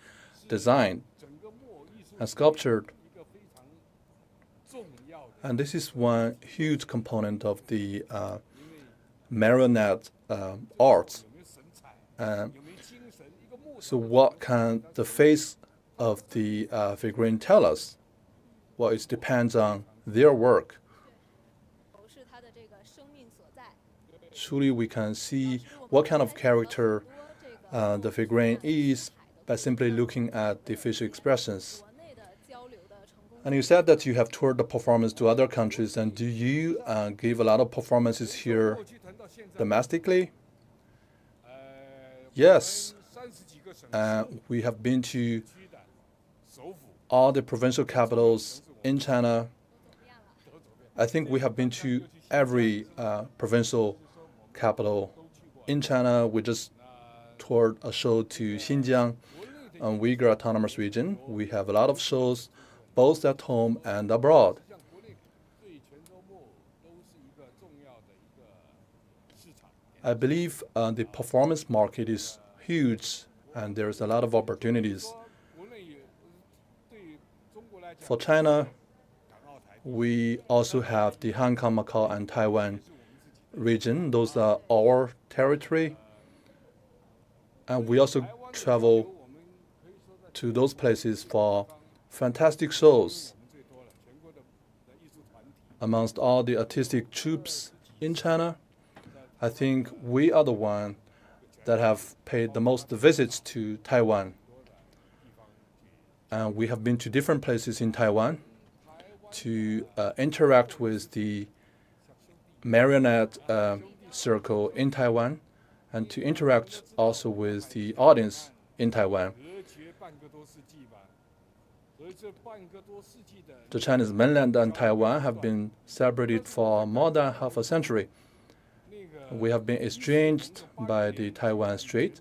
[SPEAKER 5] designed and sculptured. And this is one huge component of the marionette arts. So what can the face of the figurine tell us? Well, it depends on their work. Truly, we can see what kind of character the figurine is by simply looking at the facial expressions. And you said that you have toured the performance to other countries, and do you give a lot of performances here domestically? Yes. We have been to all the provincial capitals in China. I think we have been to every provincial capital in China. We just toured a show to Xinjiang and Uyghur Autonomous Region. We have a lot of shows both at home and abroad. I believe the performance market is huge, and there's a lot of opportunities. For China, we also have the Hong Kong, Macau, and Taiwan region. Those are our territory. And we also travel to those places for fantastic shows. Amongst all the artistic troupes in China, I think we are the one that have paid the most visits to Taiwan. And we have been to different places in Taiwan to interact with the marionette circle in Taiwan, and to interact also with the audience in Taiwan. The Chinese mainland and Taiwan have been celebrated for more than half a century. We have been estranged by the Taiwan Strait,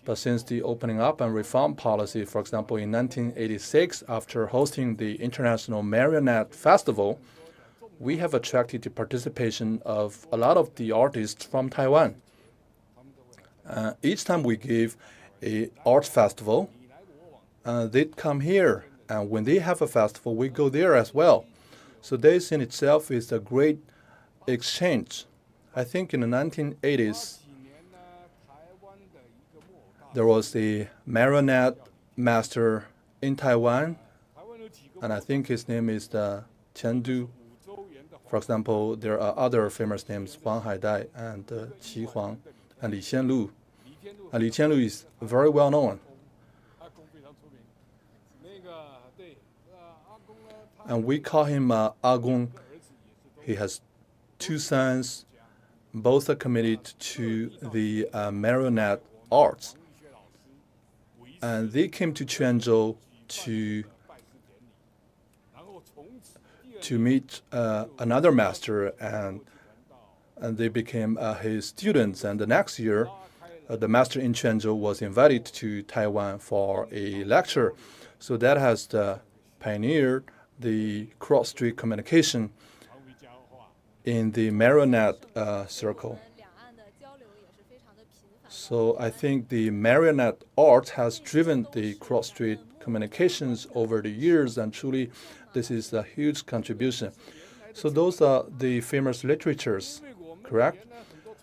[SPEAKER 5] but since the opening up and reform policy, for example, in 1986, after hosting the International Marionette Festival, we have attracted the participation of a lot of the artists from Taiwan. Each time we give an art festival, they'd come here And when they have a festival, we go there as well. So this in itself is a great exchange. I think in the 1980s, there was a marionette master in Taiwan, and I think his name is Qiandu. For example, there are other famous names, Wang Haidai and Qi Huang and Li Xianlu. And Li Qianlu is very well known. And we call him Agong. He has two sons. Both are committed to the marionette arts. And they came to Quanzhou to meet another master, and they became his students. And the next year, the master in Quanzhou was invited to Taiwan for a lecture. So that has pioneered the cross-strait communication in the marionette circle. So I think the marionette art has driven the cross-strait communications over the years, and truly this is a huge contribution. So those are the famous literatures, correct?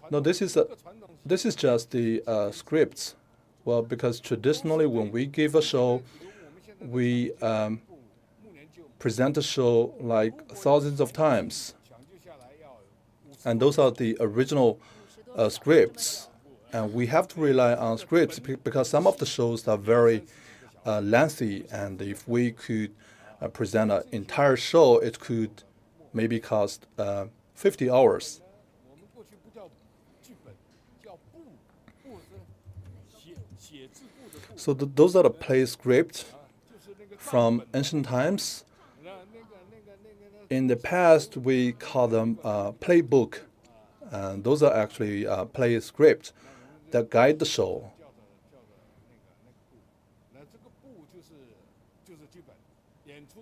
[SPEAKER 5] No, this is just the scripts. Well, because traditionally when we give a show, we present the show like thousands of times. And those are the original scripts. And we have to rely on scripts because some of the shows are very lengthy. And if we could present an entire show, it could maybe cost 50 hours. So those are the play scripts from ancient times. In the past, we call them playbook. And those are actually play scripts that guide the show.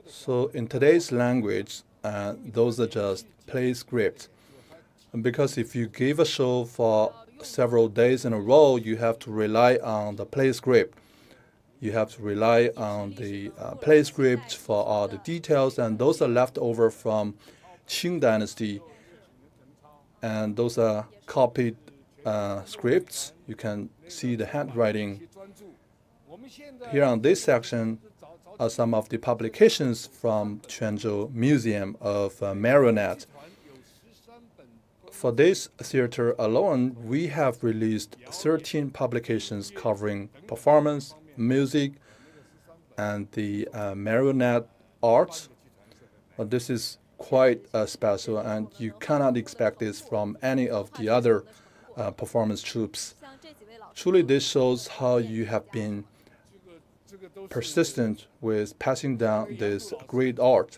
[SPEAKER 5] So in today's language, those are just play scripts. Because if you give a show for several days in a row, you have to rely on the play script. You have to rely on the play script for all the details, and those are left over from Qing Dynasty. And those are copied scripts. You can see the handwriting. Here on this section are some of the publications from Quanzhou Museum of Marionette. For this theater alone, we have released 13 publications covering performance, music, and the marionette art. This is quite special, and you cannot expect this from any of the other performance troupes. Truly, this shows how you have been persistent with passing down this great art.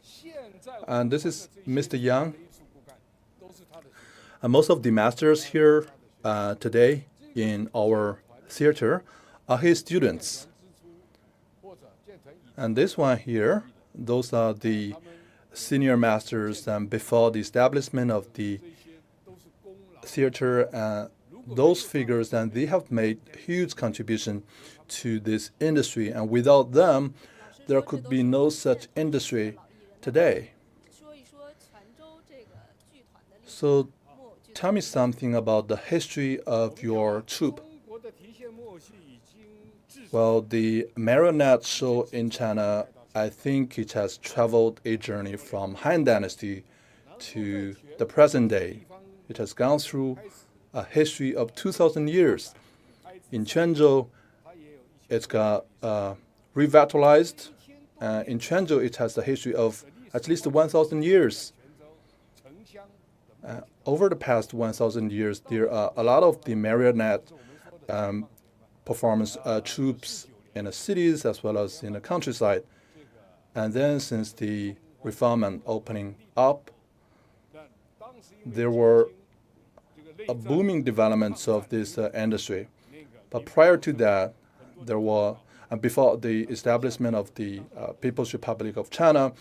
[SPEAKER 5] And this is Mr. Yang. And most of the masters here today in our theater are his students. And this one here, those are the senior masters before the establishment of the theater. Those figures, and they have made huge contribution to this industry. And without them, there could be no such industry today. So tell me something about the history of your troupe. Well, the marionette show in China, I think it has traveled a journey from Han Dynasty to the present day. It has gone through a history of 2,000 years. In Quanzhou, it's got revitalized. In Quanzhou, it has a history of at least 1,000 years. Over the past 1,000 years, there are a lot of the marionette performance troupes in the cities as well as in the countryside. And then since the reform and opening up, there were a booming developments of this industry. But prior to that, there were, before the establishment of the People's Republic of China,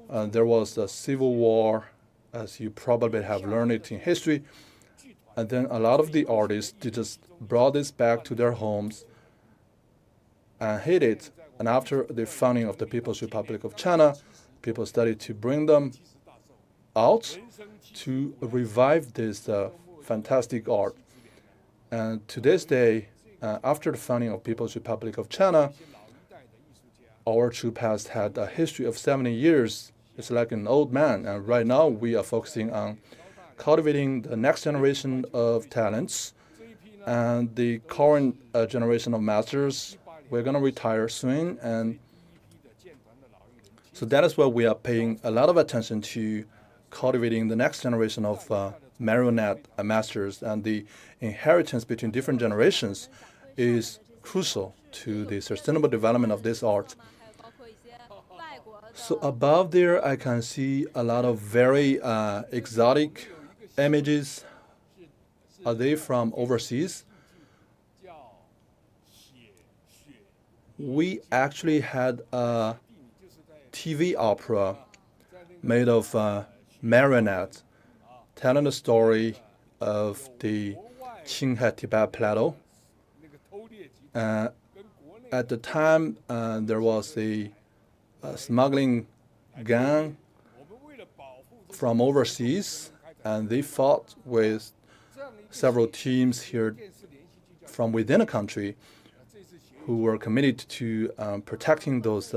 [SPEAKER 5] there was a civil war, as you probably have learned it in history. And then a lot of the artists, they just brought this back to their homes and hid it And after the founding of the People's Republic of China, people started to bring them out to revive this fantastic art. And to this day, after the founding of People's Republic of China, our troupe has had a history of 70 years. It's like an old man. And right now, we are focusing on cultivating the next generation of talents. And the current generation of masters, we're going to retire soon. And so that is why we are paying a lot of attention to cultivating the next generation of marionette masters. And the inheritance between different generations is crucial to the sustainable development of this art. So above there, I can see a lot of very exotic images. Are they from overseas? We actually had a TV opera made of marionette, telling the story of the Qinghai Tibet Plateau. At the time, there was a smuggling gang from overseas, and they fought with several teams here from within the country who were committed to protecting those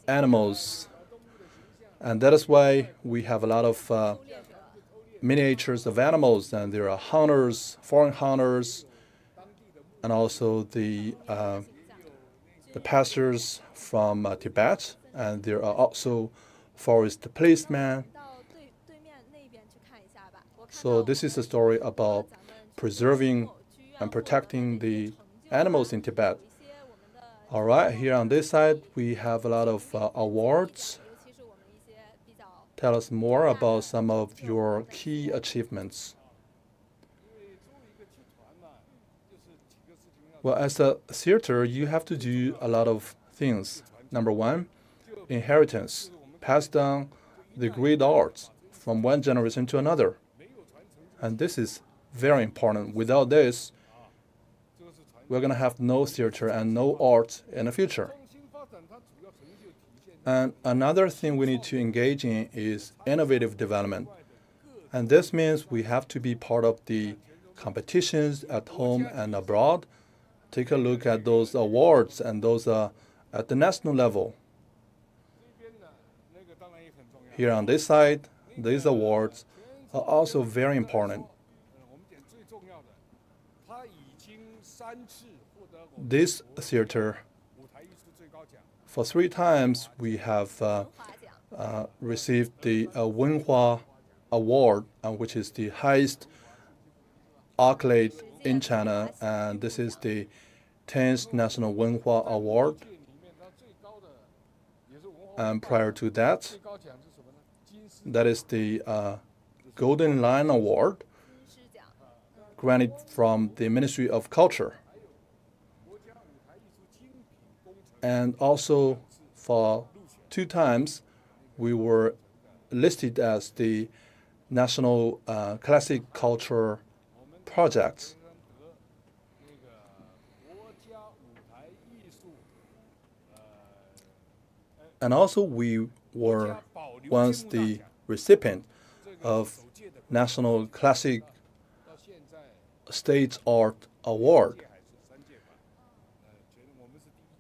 [SPEAKER 5] animals. And that is why we have a lot of miniatures of animals, and there are hunters, foreign hunters, and also the pastors from Tibet, and there are also forest policemen. So this is a story about preserving and protecting the animals in Tibet. All right, here on this side, we have a lot of awards. Tell us more about some of your key achievements. Well, as a theater, you have to do a lot of things. Number one, inheritance. Pass down the great arts from one generation to another. And this is very important. Without this, we're going to have no theater and no art in the future. And another thing we need to engage in is innovative development. And this means we have to be part of the competitions at home and abroad. Take a look at those awards and those at the national level. Here on this side, these awards are also very important. This theater, for 3 times, we have received the Wenhua Award, which is the highest accolade in China, and this is the 10th National Wenhua Award. And prior to that, that is the Golden Lion Award, granted from the Ministry of Culture. And also, for 2 times, we were listed as the National Classic Culture Project. And also, we were once the recipient of National Classic Stage Art Award.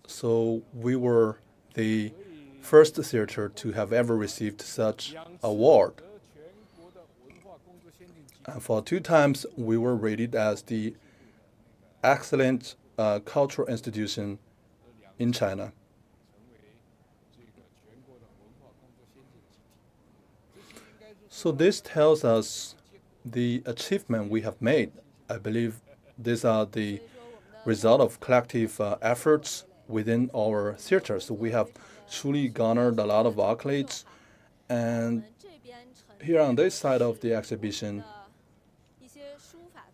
[SPEAKER 5] So we were the first theater to have ever received such award. And for 2 times, we were rated as the excellent cultural institution in China. So this tells us the achievement we have made. I believe these are the result of collective efforts within our theater. So we have truly garnered a lot of accolades. And here on this side of the exhibition,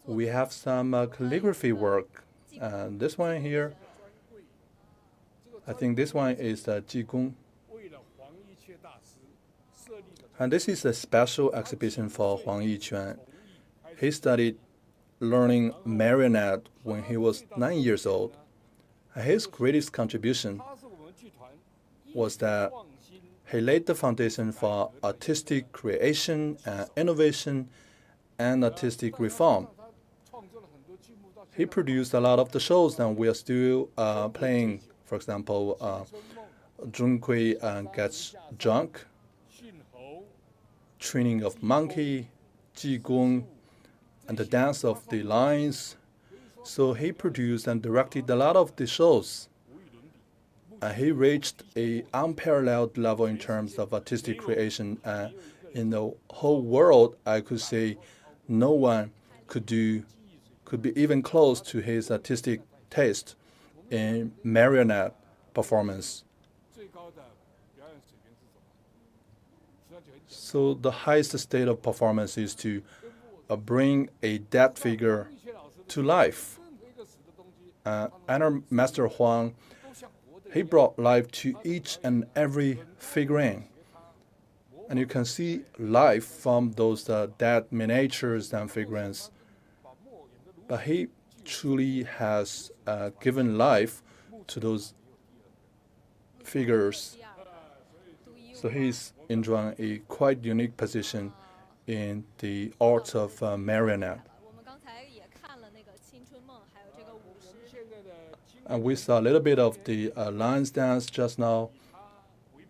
[SPEAKER 5] we have some calligraphy work. And this one here, I think this one is Jigong. And this is a special exhibition for Huang Yiquan. He studied learning marionette when he was 9 years old. His greatest contribution was that he laid the foundation for artistic creation and innovation and artistic reform. He produced a lot of the shows that we are still playing. For example, Zhongkui Gets Drunk, Training of Monkey, Jigong, and the Dance of the Lions. So he produced and directed a lot of the shows. And he reached an unparalleled level in terms of artistic creation. In the whole world, I could say no one could be even close to his artistic taste in marionette performance. So the highest state of performance is to bring a dead figure to life. Under Master Huang, he brought life to each and every figurine. And you can see life from those dead miniatures and figurines. But he truly has given life to those figures. So he's enjoying a quite unique position in the art of marionette. And we saw a little bit of the lion's dance just now.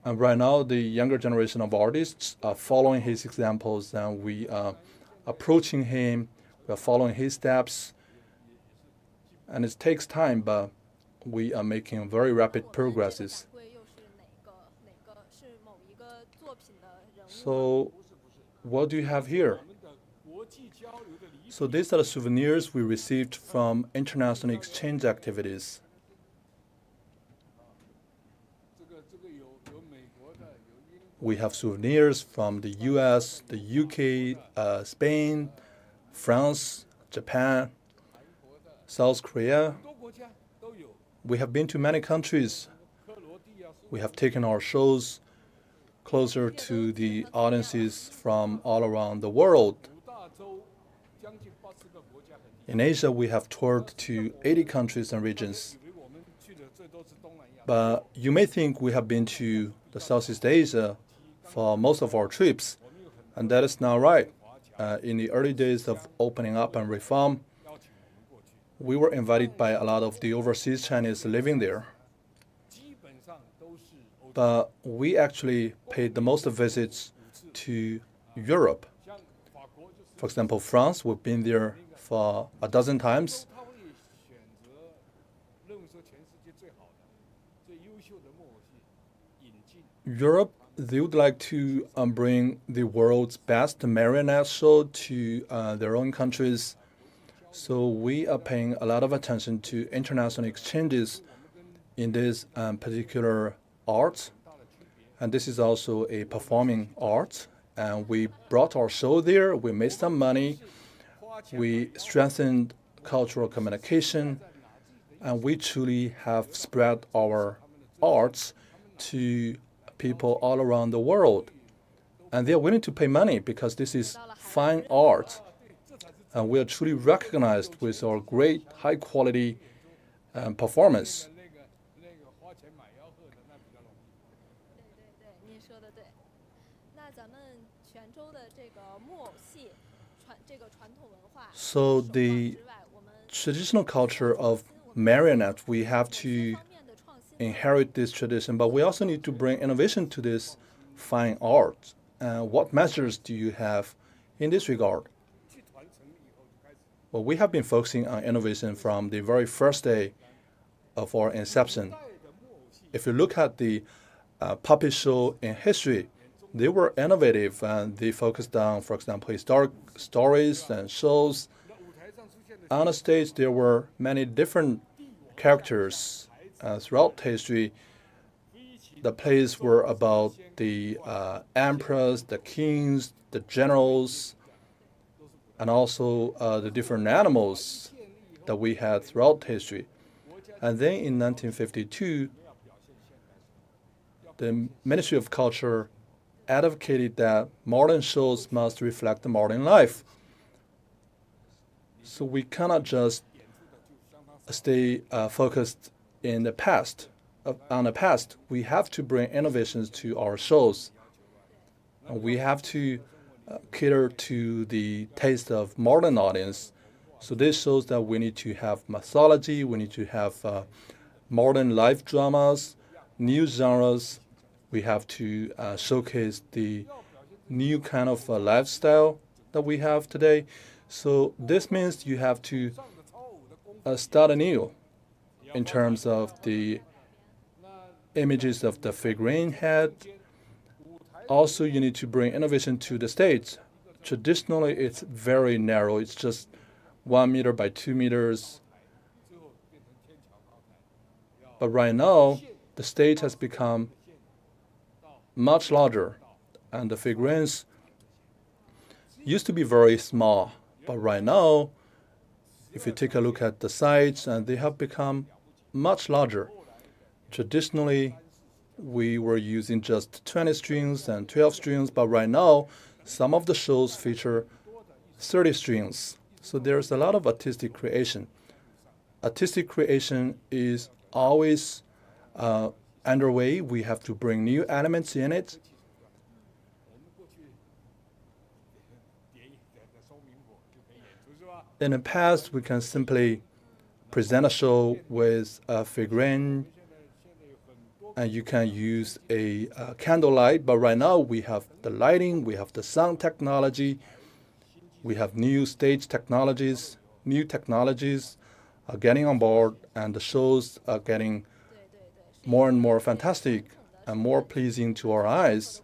[SPEAKER 5] And right now, the younger generation of artists are following his examples, and we are approaching him. We are following his steps. And it takes time, but we are making very rapid progresses. So what do you have here? So these are the souvenirs we received from international exchange activities. We have souvenirs from the US, the UK, Spain, France, Japan, South Korea. We have been to many countries. We have taken our shows closer to the audiences from all around the world. In Asia, we have toured to 80 countries and regions. But you may think we have been to the Southeast Asia for most of our trips, and that is not right. In the early days of opening up and reform, we were invited by a lot of the overseas Chinese living there. But we actually paid the most visits to Europe. For example, France, we've been there for a dozen times. Europe, they would like to bring the world's best marionette show to their own countries. So we are paying a lot of attention to international exchanges in this particular art. And this is also a performing art. And we brought our show there. We made some money. We strengthened cultural communication. And we truly have spread our arts to people all around the world. And they are willing to pay money because this is fine art. And we are truly recognized with our great high-quality performance. So the traditional culture of marionette, we have to inherit this tradition, but we also need to bring innovation to this fine art. What measures do you have in this regard? Well, we have been focusing on innovation from the very first day of our inception. If you look at the puppet show in history, they were innovative and they focused on, for example, historic stories and shows. On the stage, there were many different characters throughout history. The plays were about the emperors, the kings, the generals, and also the different animals that we had throughout history. And then in 1952, the Ministry of Culture advocated that modern shows must reflect the modern life. So we cannot just stay focused in the past. on the past, we have to bring innovations to our shows. We have to cater to the taste of modern audience. So this shows that we need to have mythology, we need to have modern life dramas, new genres. We have to showcase the new kind of lifestyle that we have today. So this means you have to start anew in terms of the images of the figurine head. Also, you need to bring innovation to the stage. Traditionally, it's very narrow. It's just 1 meter by 2 meters. But right now, the stage has become much larger, and the figurines used to be very small. But right now, if you take a look at the sides, and they have become much larger. Traditionally, we were using just 20 strings and 12 strings, but right now, some of the shows feature 30 strings. So there's a lot of artistic creation. Artistic creation is always underway. We have to bring new elements in it. In the past, we can simply present a show with a figurine, and you can use a candlelight. But right now, we have the lighting, we have the sound technology, we have new stage technologies, new technologies are getting on board, and the shows are getting more and more fantastic and more pleasing to our eyes.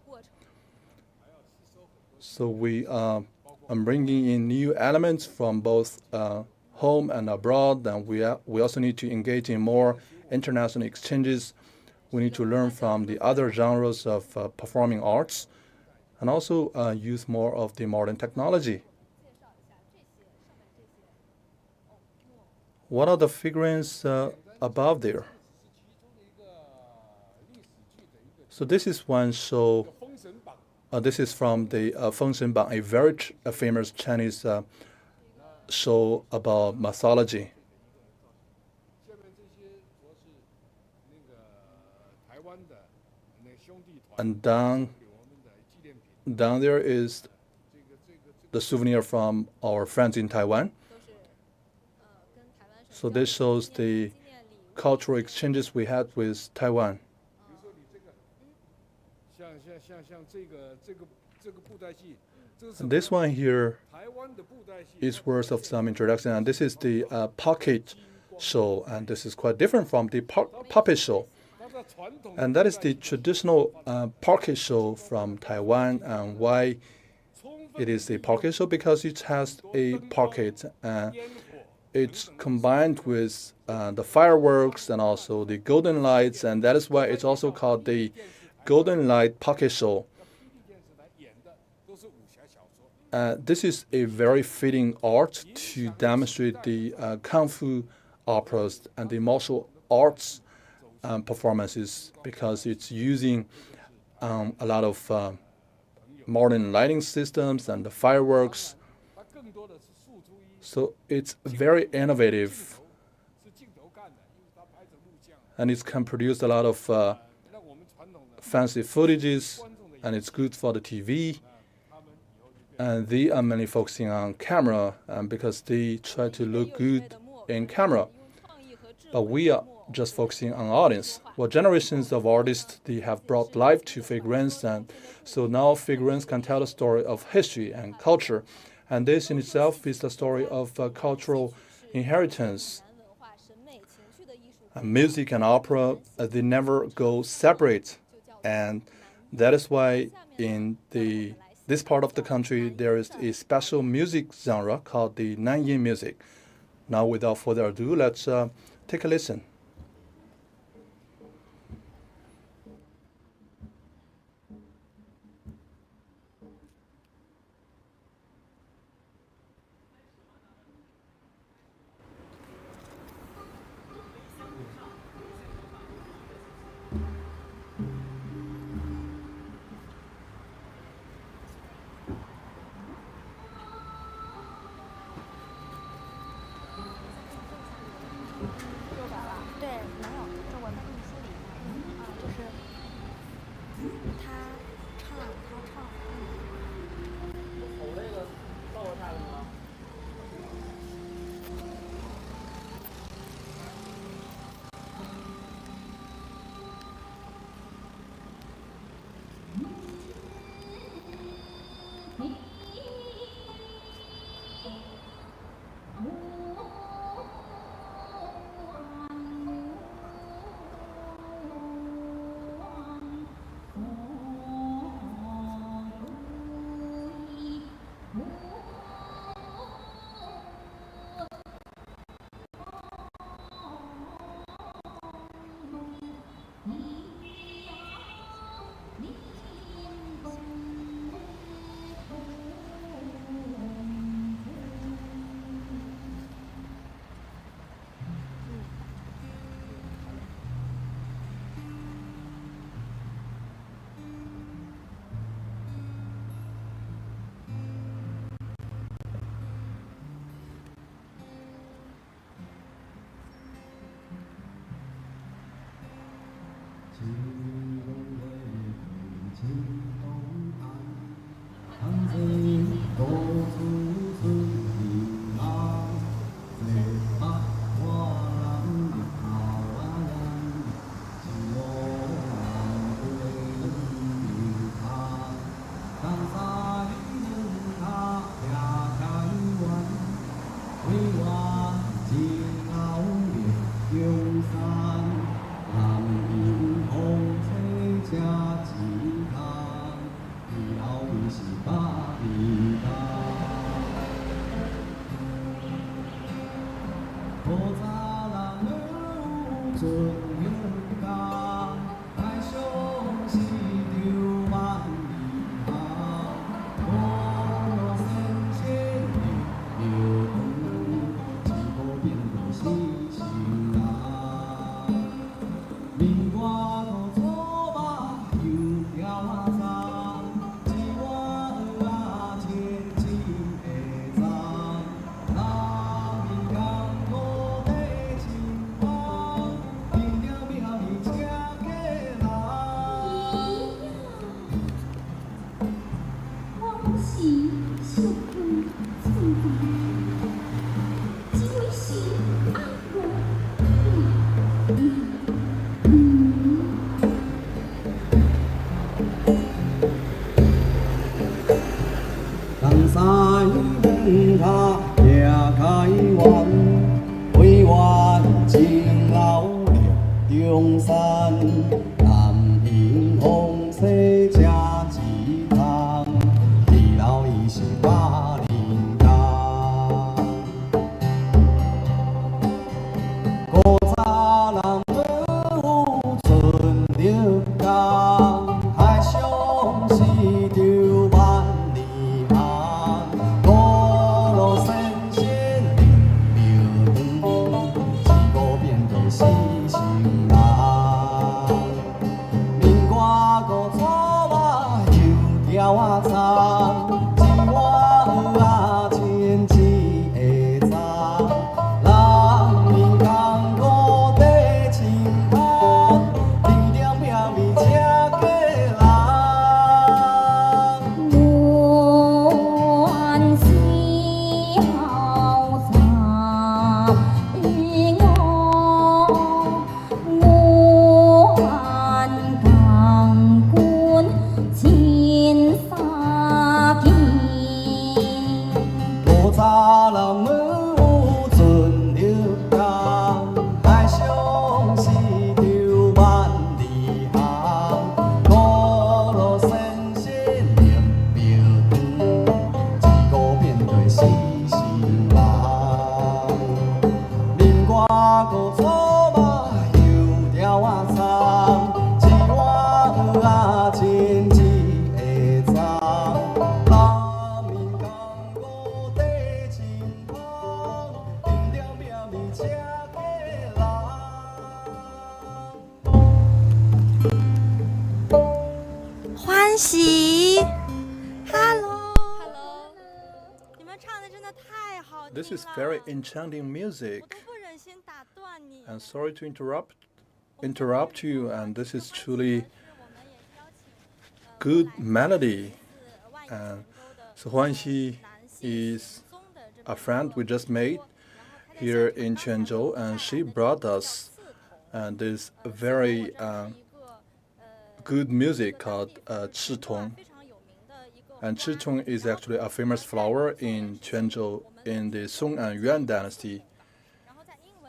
[SPEAKER 5] So we are bringing in new elements from both home and abroad, and we also need to engage in more international exchanges. We need to learn from the other genres of performing arts, and also use more of the modern technology. What are the figurines above there? So this is one show. This is from the Fengshen Bang, a very famous Chinese show about mythology. And down there is the souvenir from our friends in Taiwan. So this shows the cultural exchanges we had with Taiwan. And this one here is worth of some introduction, and this is the pocket show, and this is quite different from the puppet show. And that is the traditional pocket show from Taiwan. And why it is a pocket show? Because it has a pocket, and it's combined with the fireworks and also the golden lights, and that is why it's also called the Golden Light Pocket Show. This is a very fitting art to demonstrate the kung fu operas and the martial arts performances, because it's using a lot of modern lighting systems and the fireworks. So it's very innovative, and it can produce a lot of fancy footages, and it's good for the TV. And they are mainly focusing on camera, because they try to look good in camera. But we are just focusing on audience. Well, generations of artists, they have brought life to figurines, and so now figurines can tell the story of history and culture. And this in itself is the story of cultural inheritance. Music and opera, they never go separate. And that is why in this part of the country, there is a special music genre called the Nanyin music. Now, without further ado, let's take a listen.
[SPEAKER 3] 欢喜 ，Hello， 你们唱的真的太好听了。
[SPEAKER 5] This is very enchanting music.
[SPEAKER 3] 我都不忍心打断你。
[SPEAKER 5] And sorry to interrupt you, and this is truly good melody. And so Huanxi is a friend we just made here in Quanzhou, and she brought us and this very good music called Chitong. And Chitong is actually a famous flower in Quanzhou in the Song and Yuan dynasty.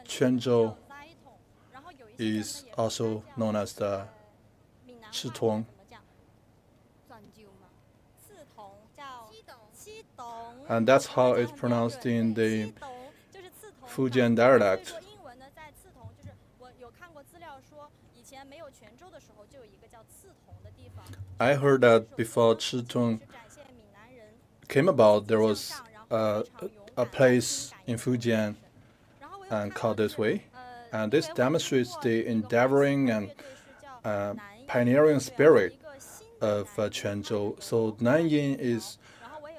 [SPEAKER 5] Quanzhou is also known as the Chitong. And that's how it's pronounced in the Fujian dialect. I heard that before Chitong came about, there was a place in Fujian and called this way. And this demonstrates the endeavoring and pioneering spirit of Quanzhou. So Nanyin is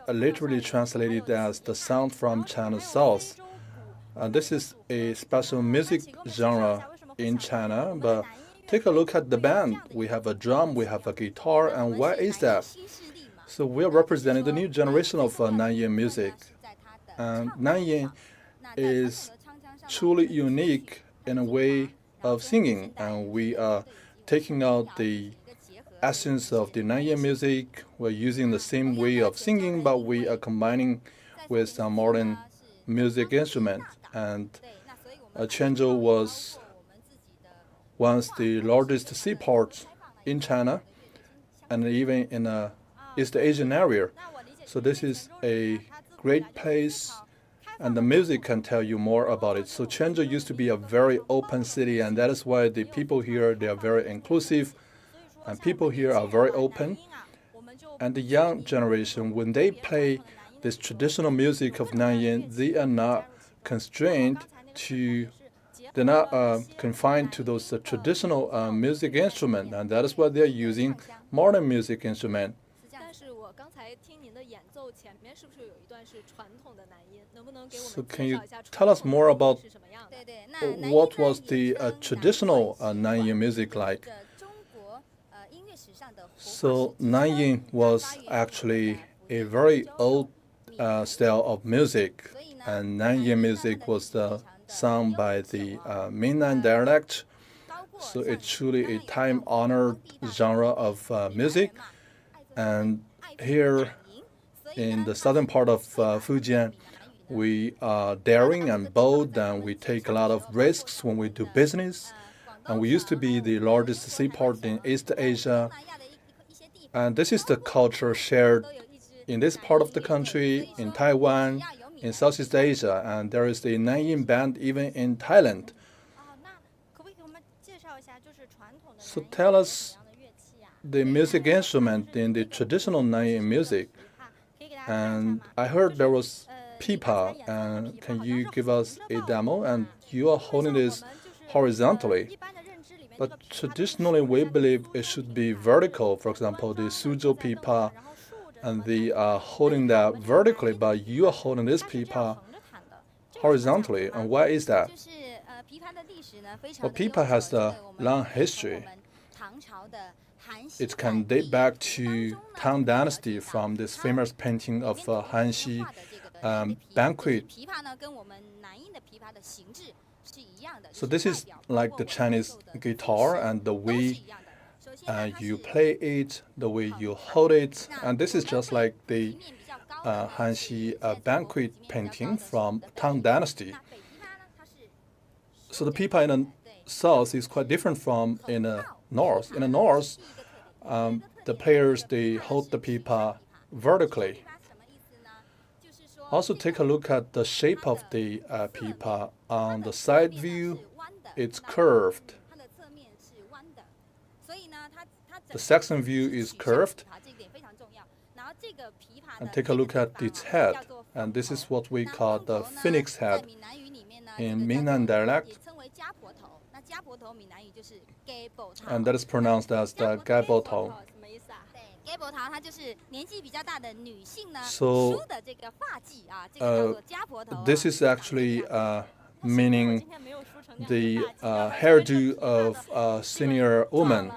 [SPEAKER 5] literally translated as the sound from China's south. This is a special music genre in China, but take a look at the band. We have a drum, we have a guitar, and why is that? So we are representing the new generation of Nanyin music. And Nanyin is truly unique in a way of singing, and we are taking out the essence of the Nanyin music. We're using the same way of singing, but we are combining with some modern music instruments. And Quanzhou was once the largest seaport in China and even in the East Asian area. So this is a great place, and the music can tell you more about it. So Quanzhou used to be a very open city, and that is why the people here, they are very inclusive, and people here are very open. And the young generation, when they play this traditional music of Nanyin, they are not constrained to, they're not confined to those traditional music instruments, and that is why they're using modern music instruments. So can you tell us more about what was the traditional Nanyin music like? So Nanyin was actually a very old style of music, and Nanyin music was sung by the mainland dialect. So it's truly a time-honored genre of music. And here in the southern part of Fujian, we are daring and bold, and we take a lot of risks when we do business. And we used to be the largest seaport in East Asia. And this is the culture shared in this part of the country, in Taiwan, in Southeast Asia, and there is the Nanyin band even in Thailand. So tell us the music instrument in the traditional Nanyin music. And I heard there was pipa, and can you give us a demo? And you are holding this horizontally. But traditionally, we believe it should be vertical. For example, the Suzhou pipa, and they are holding that vertically, but you are holding this pipa horizontally. And why is that? Well, pipa has a long history. It can date back to Tang Dynasty from this famous painting of Hanxi banquet. So this is like the Chinese guitar, and the way you play it, the way you hold it, and this is just like the Hanxi banquet painting from Tang Dynasty. So the pipa in the south is quite different from in the north. In the north, the players, they hold the pipa vertically. Also take a look at the shape of the pipa. On the side view, it's curved. The section view is curved. And take a look at its head. And this is what we call the phoenix head in Minnan dialect. And that is pronounced as the gaibotou. So this is actually meaning the hairdo of a senior woman.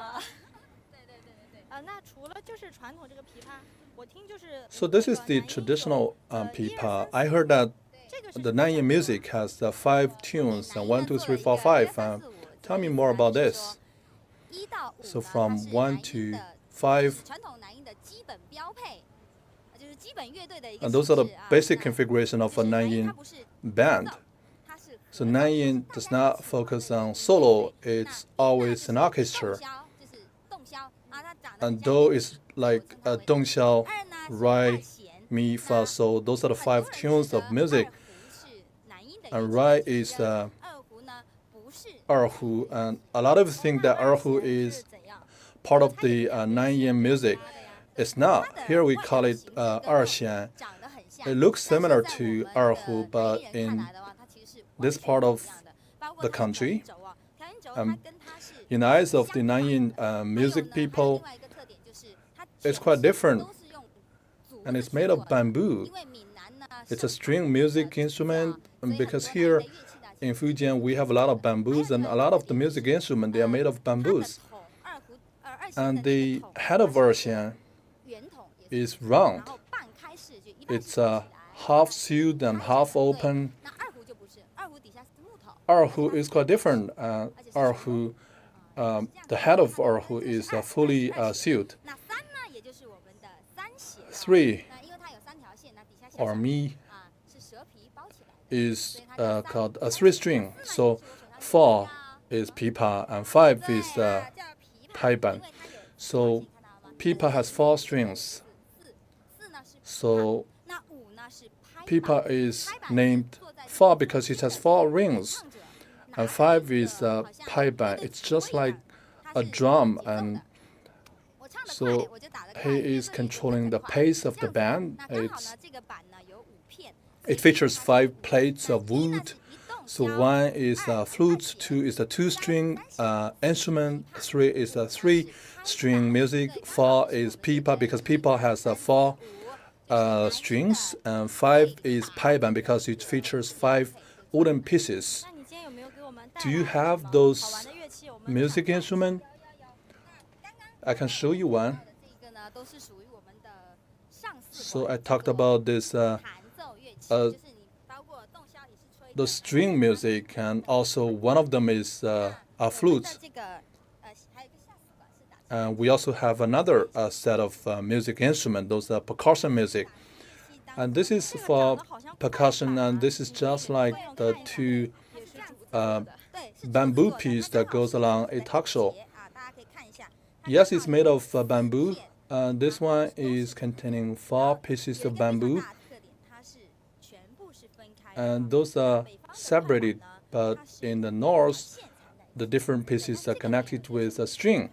[SPEAKER 5] So this is the traditional pipa. I heard that the Nanyin music has 5 tunes, 1, 2, 3, 4, 5. Tell me more about this. So from 1 to 5. And those are the basic configuration of a Nanyin band. So Nanyin does not focus on solo, it's always an orchestra. And do is like a dongxiao, rai, mi, fa, sol. Those are the 5 tunes of music. And rai is erhu, and a lot of people think that erhu is part of the Nanyin music. It's not. Here we call it erxian. It looks similar to erhu, but in this part of the country, in the eyes of the Nanyin music people, it's quite different. And it's made of bamboo. It's a string music instrument, and because here in Fujian, we have a lot of bamboos, and a lot of the music instruments, they are made of bamboos. And the head of erxian is round. It's half sealed and half open. Erhu is quite different. Erhu, the head of erhu is fully sealed. 3, or mi, is called a 3-string. So 4 is pipa and 5 is paiban. So pipa has 4 strings. So pipa is named 4 because it has 4 rings, and 5 is paiban. It's just like a drum, and so he is controlling the pace of the band. It features 5 plates of wood. So 1 is a flute, 2 is a 2-string instrument, 3 is a 3-string music, 4 is pipa because pipa has 4 strings, and 5 is paiban because it features 5 wooden pieces. Do you have those music instruments? I can show you one. So I talked about this the string music, and also one of them is a flute. And we also have another set of music instruments, those are percussion music. And this is for percussion, and this is just like the 2 bamboo piece that goes along a talk show. Yes, it's made of bamboo. This one is containing 4 pieces of bamboo. And those are separated, but in the north, the different pieces are connected with a string.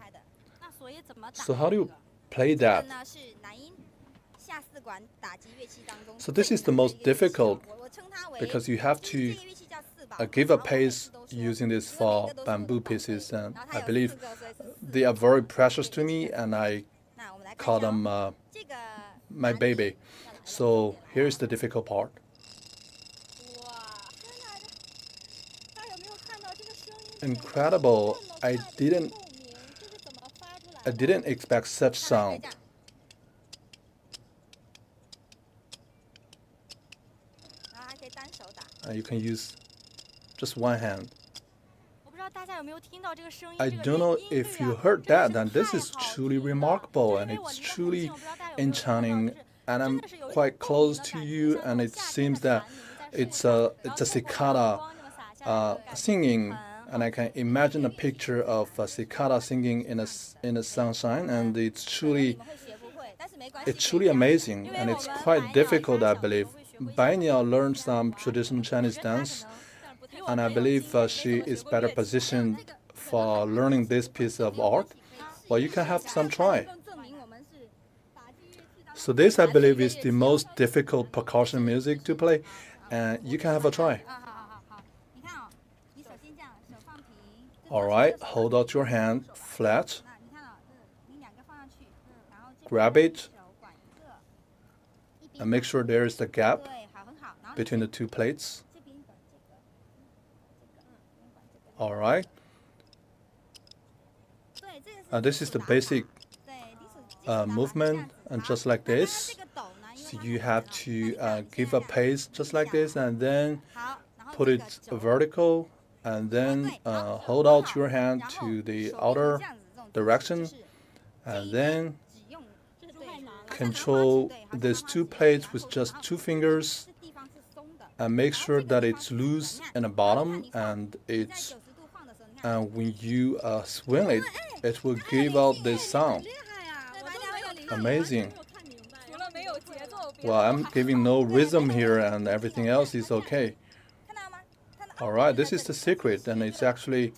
[SPEAKER 5] So how do you play that? So this is the most difficult because you have to give a pace using these 4 bamboo pieces, and I believe they are very precious to me, and I call them my baby. So here's the difficult part. Incredible! I didn't expect such sound. You can use just one hand. I don't know if you heard that, and this is truly remarkable, and it's truly enchanting. And I'm quite close to you, and it seems that it's a cicada singing, and I can imagine a picture of a cicada singing in the sunshine, and it's truly amazing, and it's quite difficult, I believe. Bai Niao learned some traditional Chinese dance, and I believe she is better positioned for learning this piece of art. Well, you can have some try. So this, I believe, is the most difficult percussion music to play, and you can have a try. All right, hold out your hand flat. Grab it, and make sure there is a gap between the 2 plates. All right. This is the basic movement, and just like this. So you have to give a pace just like this, and then put it vertical, and then hold out your hand to the outer direction, and then control these 2 plates with just 2 fingers, and make sure that it's loose in the bottom, and when you swing it, it will give out this sound. Amazing. Well, I'm giving no rhythm here, and everything else is okay. All right, this is the secret, and it's actually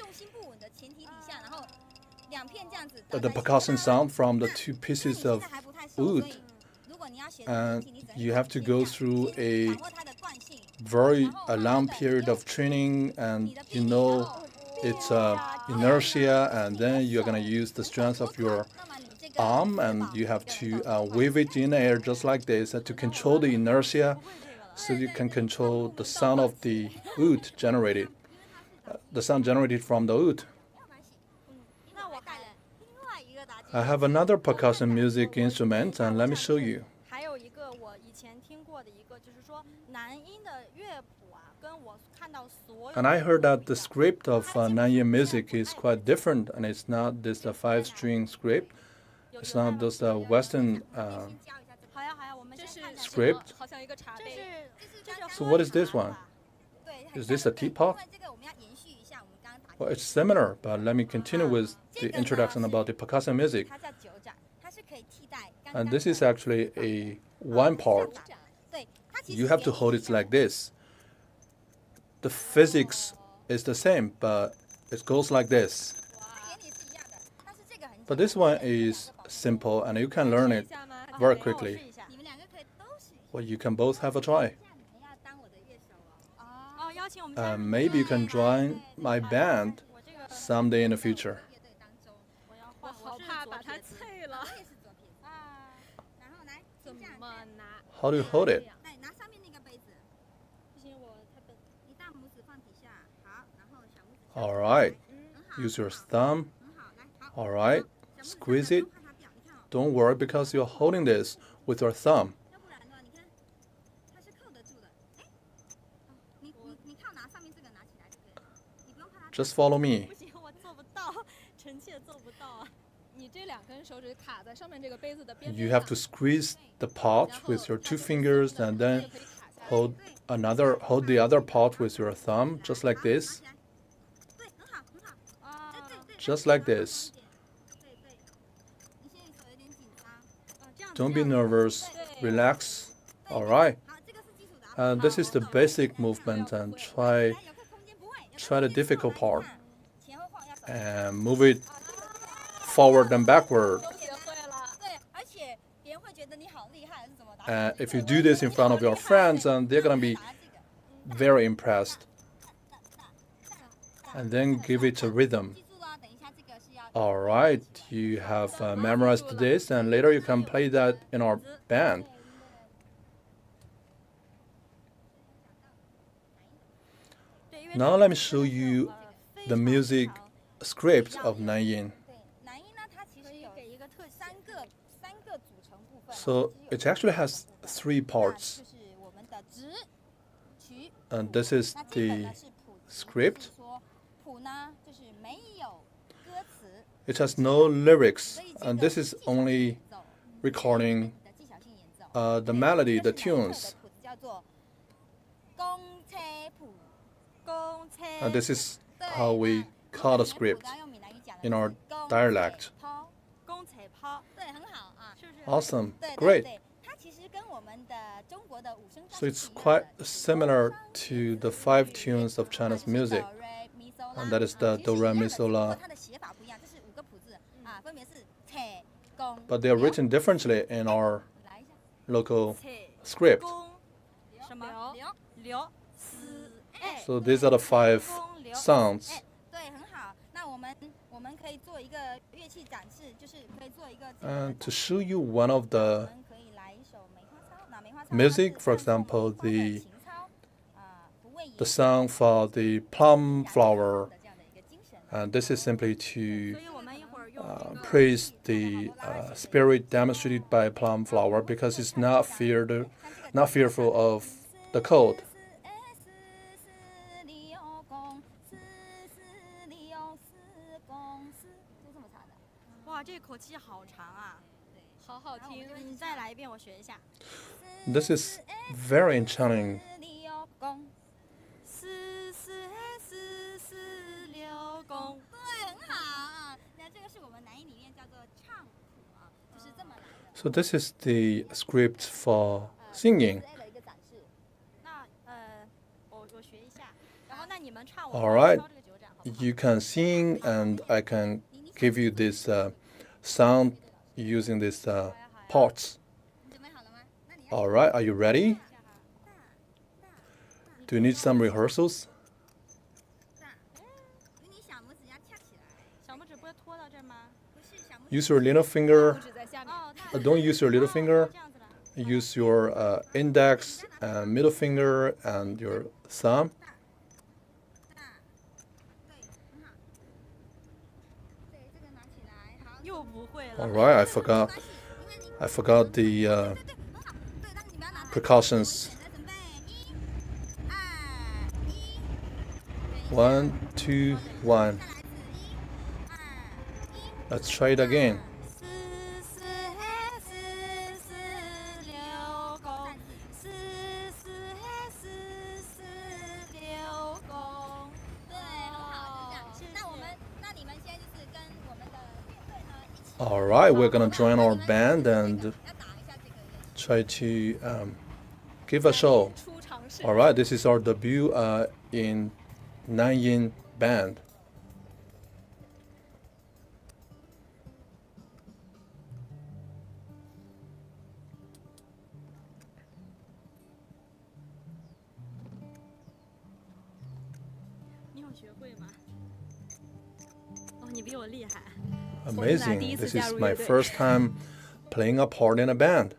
[SPEAKER 5] the percussion sound from the 2 pieces of wood. And you have to go through a very long period of training, and you know it's inertia, and then you're going to use the strength of your arm, and you have to wave it in the air just like this to control the inertia, so you can control the sound of the wood generated. the sound generated from the oud.
[SPEAKER 3] 那我还另外一个打击
[SPEAKER 5] I have another percussion music instrument, and let me show you.
[SPEAKER 3] 还有一个我以前听过的一个，就是说南音的乐谱啊，跟我看到所有
[SPEAKER 5] And I heard that the script of Nanyin music is quite different, and it's not this 5-string script. It's not just a Western
[SPEAKER 3] 好呀好呀，我们先看看
[SPEAKER 5] script.
[SPEAKER 4] 好像一个茶
[SPEAKER 3] 这
[SPEAKER 4] 杯。
[SPEAKER 3] 是
[SPEAKER 5] So what is this one?
[SPEAKER 3] 对
[SPEAKER 5] Is this a teapot?
[SPEAKER 3] 这个我们要延续一下我们刚刚打
[SPEAKER 5] Well, it's similar, but let me continue with the introduction about the percussion music.
[SPEAKER 3] 它叫九盏，它是可以替代刚
[SPEAKER 5] And
[SPEAKER 3] 刚
[SPEAKER 5] this is actually a one part.
[SPEAKER 3] 对，它其实
[SPEAKER 5] You have to hold it like this. The physics is the same, but it goes like this.
[SPEAKER 3] 原理是一样的，但是这个很
[SPEAKER 5] But this one is simple, and you can learn it very quickly.
[SPEAKER 3] 试一下，你们两个可以都试一下。
[SPEAKER 5] Well, you can both have a try.
[SPEAKER 3] 你们要当我的乐手哦。哦，邀请我们家
[SPEAKER 5] And maybe you can join my band
[SPEAKER 3] 我这个
[SPEAKER 5] someday in the future.
[SPEAKER 3] 乐队当中，我要
[SPEAKER 4] 我
[SPEAKER 3] 换，
[SPEAKER 4] 好怕把它碎了。
[SPEAKER 3] 我也是左撇子啊。然后来，
[SPEAKER 4] 怎
[SPEAKER 3] 这样
[SPEAKER 4] 么拿？
[SPEAKER 5] How do you hold it?
[SPEAKER 3] 来拿上面那个杯子，不行，我太笨。你大拇指放底下，好，然后小拇指向
[SPEAKER 5] All
[SPEAKER 3] 上
[SPEAKER 5] right.
[SPEAKER 3] 很好
[SPEAKER 5] Use your thumb.
[SPEAKER 3] 很好，来，好。
[SPEAKER 5] All right.
[SPEAKER 3] 小拇指
[SPEAKER 5] Squeeze
[SPEAKER 3] 向
[SPEAKER 5] it.
[SPEAKER 3] 上不怕它掉，你看哦。
[SPEAKER 5] Don't worry because you're holding this with your thumb.
[SPEAKER 3] 要不然的话，你看，它是扣得住的。哎，哦，你靠拿上面这个拿起来就可以了，你不用怕它掉。
[SPEAKER 5] Just follow me.
[SPEAKER 3] 不行，我做不到，臣妾做不到啊。
[SPEAKER 4] 你这两根手指卡在上面这个杯子的边
[SPEAKER 5] You
[SPEAKER 4] 边
[SPEAKER 5] have to squeeze the pot with your 2 fingers and then hold the other pot with your thumb, just like this.
[SPEAKER 3] 对，很好，很好。
[SPEAKER 4] 啊，
[SPEAKER 3] 对，
[SPEAKER 5] Just like this.
[SPEAKER 3] 对对，你现在手有点紧张。这样子。
[SPEAKER 5] Don't be nervous. Relax. All right.
[SPEAKER 3] 好，这个是基础的啊。
[SPEAKER 5] And this is the basic movement, and try
[SPEAKER 3] 有个空间不会。
[SPEAKER 5] try the difficult part
[SPEAKER 3] 前后晃要手。
[SPEAKER 5] and move it forward and backward.
[SPEAKER 4] 都学会了。
[SPEAKER 3] 对，而且别人会觉得你好厉害，是怎么打？
[SPEAKER 5] And if you do this in front of your friends, and they're gonna be
[SPEAKER 3] 打这个。
[SPEAKER 5] very impressed. And then give it a rhythm.
[SPEAKER 3] 记住了，等一下这个是要。
[SPEAKER 5] All right, you have memorized this, and later you can play that in our band.
[SPEAKER 3] 对，因为
[SPEAKER 5] Now let me show you the music script of Nanyin.
[SPEAKER 3] 对，南音呢，它其实有一个三个组成部分。
[SPEAKER 5] So it actually has 3 parts,
[SPEAKER 3] 就是我们的直曲。
[SPEAKER 5] and this is
[SPEAKER 3] 那这本
[SPEAKER 5] the
[SPEAKER 3] 呢是谱集
[SPEAKER 5] script.
[SPEAKER 3] 就是说谱呢就是没有歌词，
[SPEAKER 5] It has no lyrics,
[SPEAKER 3] 所以这
[SPEAKER 5] and
[SPEAKER 3] 个
[SPEAKER 5] this
[SPEAKER 3] 是
[SPEAKER 5] is
[SPEAKER 3] 技巧性
[SPEAKER 5] only
[SPEAKER 3] 演奏
[SPEAKER 5] recording
[SPEAKER 3] 你的技巧性演奏。
[SPEAKER 5] the melody,
[SPEAKER 3] 这
[SPEAKER 5] the
[SPEAKER 3] 是南特
[SPEAKER 5] tunes.
[SPEAKER 3] 的谱子叫做公车谱，公车。
[SPEAKER 5] And this is
[SPEAKER 3] 对
[SPEAKER 5] how we call the script
[SPEAKER 3] 我刚刚用闽南语讲的
[SPEAKER 5] in our
[SPEAKER 3] 是公
[SPEAKER 5] dialect.
[SPEAKER 3] 车抛，公车抛，对，很好啊，是不是？
[SPEAKER 5] Awesome,
[SPEAKER 3] 对
[SPEAKER 5] great.
[SPEAKER 3] 对，它其实跟我们的中国的五声调
[SPEAKER 5] So
[SPEAKER 3] 是
[SPEAKER 5] it's
[SPEAKER 3] 一样
[SPEAKER 5] quite
[SPEAKER 3] 的
[SPEAKER 5] similar to the 5 tunes of Chinese music. And that is the do, re, mi, so, la.
[SPEAKER 3] 它的写法不一样，这是5个谱子啊，分别是车、公。
[SPEAKER 5] But they are written differently in our
[SPEAKER 3] 来一下，
[SPEAKER 5] local
[SPEAKER 3] 车、
[SPEAKER 5] script.
[SPEAKER 3] 公，什么刘、思、哎。
[SPEAKER 5] So these are the 5 sounds.
[SPEAKER 3] 哎，对，很好。那我们可以做一个乐器展示，就是可以做一个。
[SPEAKER 5] And to show you one of
[SPEAKER 3] 我
[SPEAKER 5] the
[SPEAKER 3] 们可以来一首梅花操，那梅花操
[SPEAKER 5] music,
[SPEAKER 3] 它是
[SPEAKER 5] for
[SPEAKER 3] 唱
[SPEAKER 5] example,
[SPEAKER 3] 凤梨花的
[SPEAKER 5] the
[SPEAKER 3] 情操，不畏
[SPEAKER 5] the
[SPEAKER 3] 野
[SPEAKER 5] song for the plum flower.
[SPEAKER 3] 的这样的一个精神。
[SPEAKER 5] And this is simply to
[SPEAKER 3] 所以我们一会儿用
[SPEAKER 5] praise the spirit demonstrated by plum flower because it's not fearful of the cold.
[SPEAKER 3] 哇，这口气好长啊！
[SPEAKER 4] 好好听。
[SPEAKER 3] 你再来一遍，我学一下。
[SPEAKER 5] This is very enchanting.
[SPEAKER 3] 对，很好。那这个是我们南音里面叫做唱谱啊，就是这么来的。
[SPEAKER 5] So this is the script for singing.
[SPEAKER 3] 的一个展示。那我学一下，然后那你们唱，
[SPEAKER 5] All right.
[SPEAKER 3] 敲这个九盏，好不好？
[SPEAKER 5] You can sing, and I can give you this sound using these parts.
[SPEAKER 3] 你准备好了吗？那你要
[SPEAKER 5] All right, are you ready?
[SPEAKER 3] 下哈。
[SPEAKER 5] Do you need some rehearsals?
[SPEAKER 3] 因为你小拇指要翘起来。小拇指不会拖到这儿吗？不是，小拇指。
[SPEAKER 5] Use your little finger.
[SPEAKER 4] 指在下面。
[SPEAKER 3] 哦，那
[SPEAKER 5] Don't use your little finger.
[SPEAKER 3] 这样子的。
[SPEAKER 5] Use your index and middle finger and your thumb. All right, I forgot the precautions. 1, 2, 1. Let's try it again. All right, we're gonna join our band and try to give a show. All right, this is our debut in Nanyin band. Amazing. This is my first time playing a part in a band.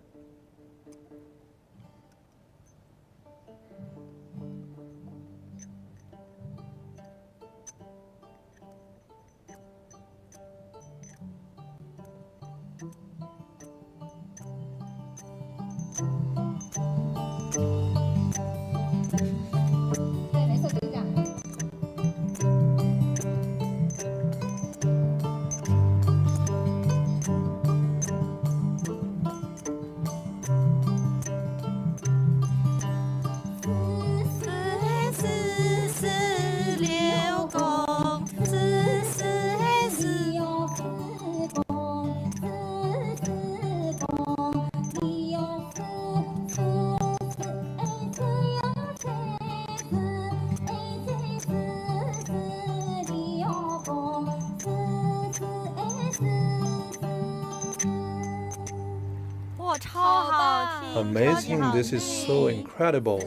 [SPEAKER 5] Amazing, this is so incredible.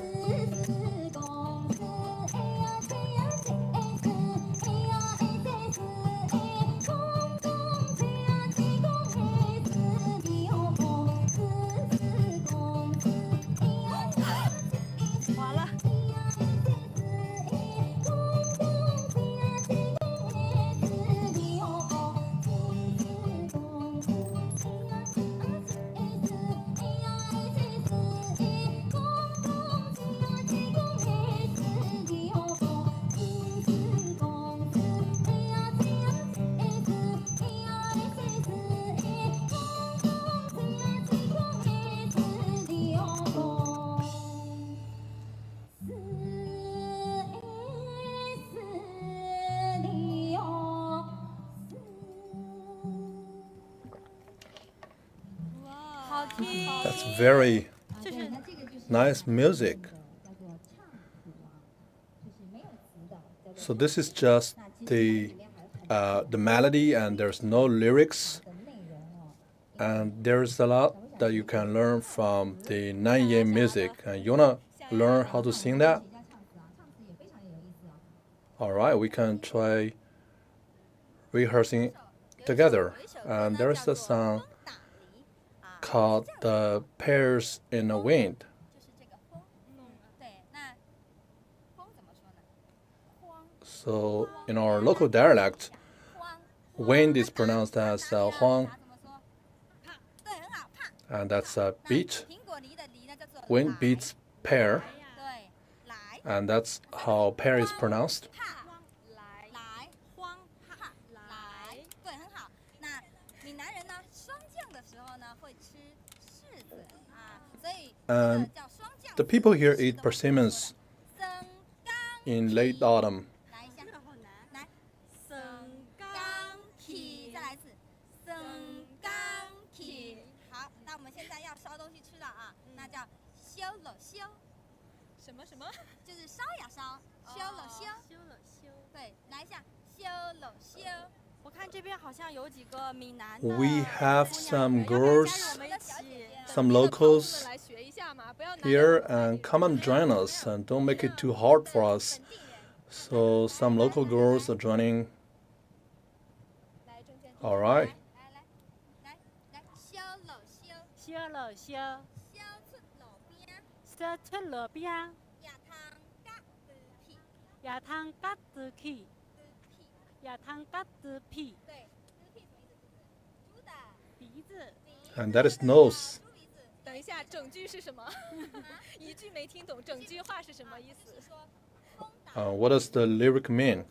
[SPEAKER 5] That's very nice music. So this is just the melody, and there's no lyrics, and there's a lot that you can learn from the Nanyin music. And you wanna learn how to sing that? All right, we can try rehearsing together. And there's a song called The Pears in the Wind. So in our local dialect, wind is pronounced as huang, and that's a beat. Wind beats pear, and that's how pear is pronounced. And the people here eat persimmons in late autumn. We have some girls, some locals here, and come and join us, and don't make it too hard for us. So some local girls are joining. All right. And that is nose.
[SPEAKER 4] 等一下，整句是什么？一句没听懂，整句话是什么意思？
[SPEAKER 5] What does the lyric mean?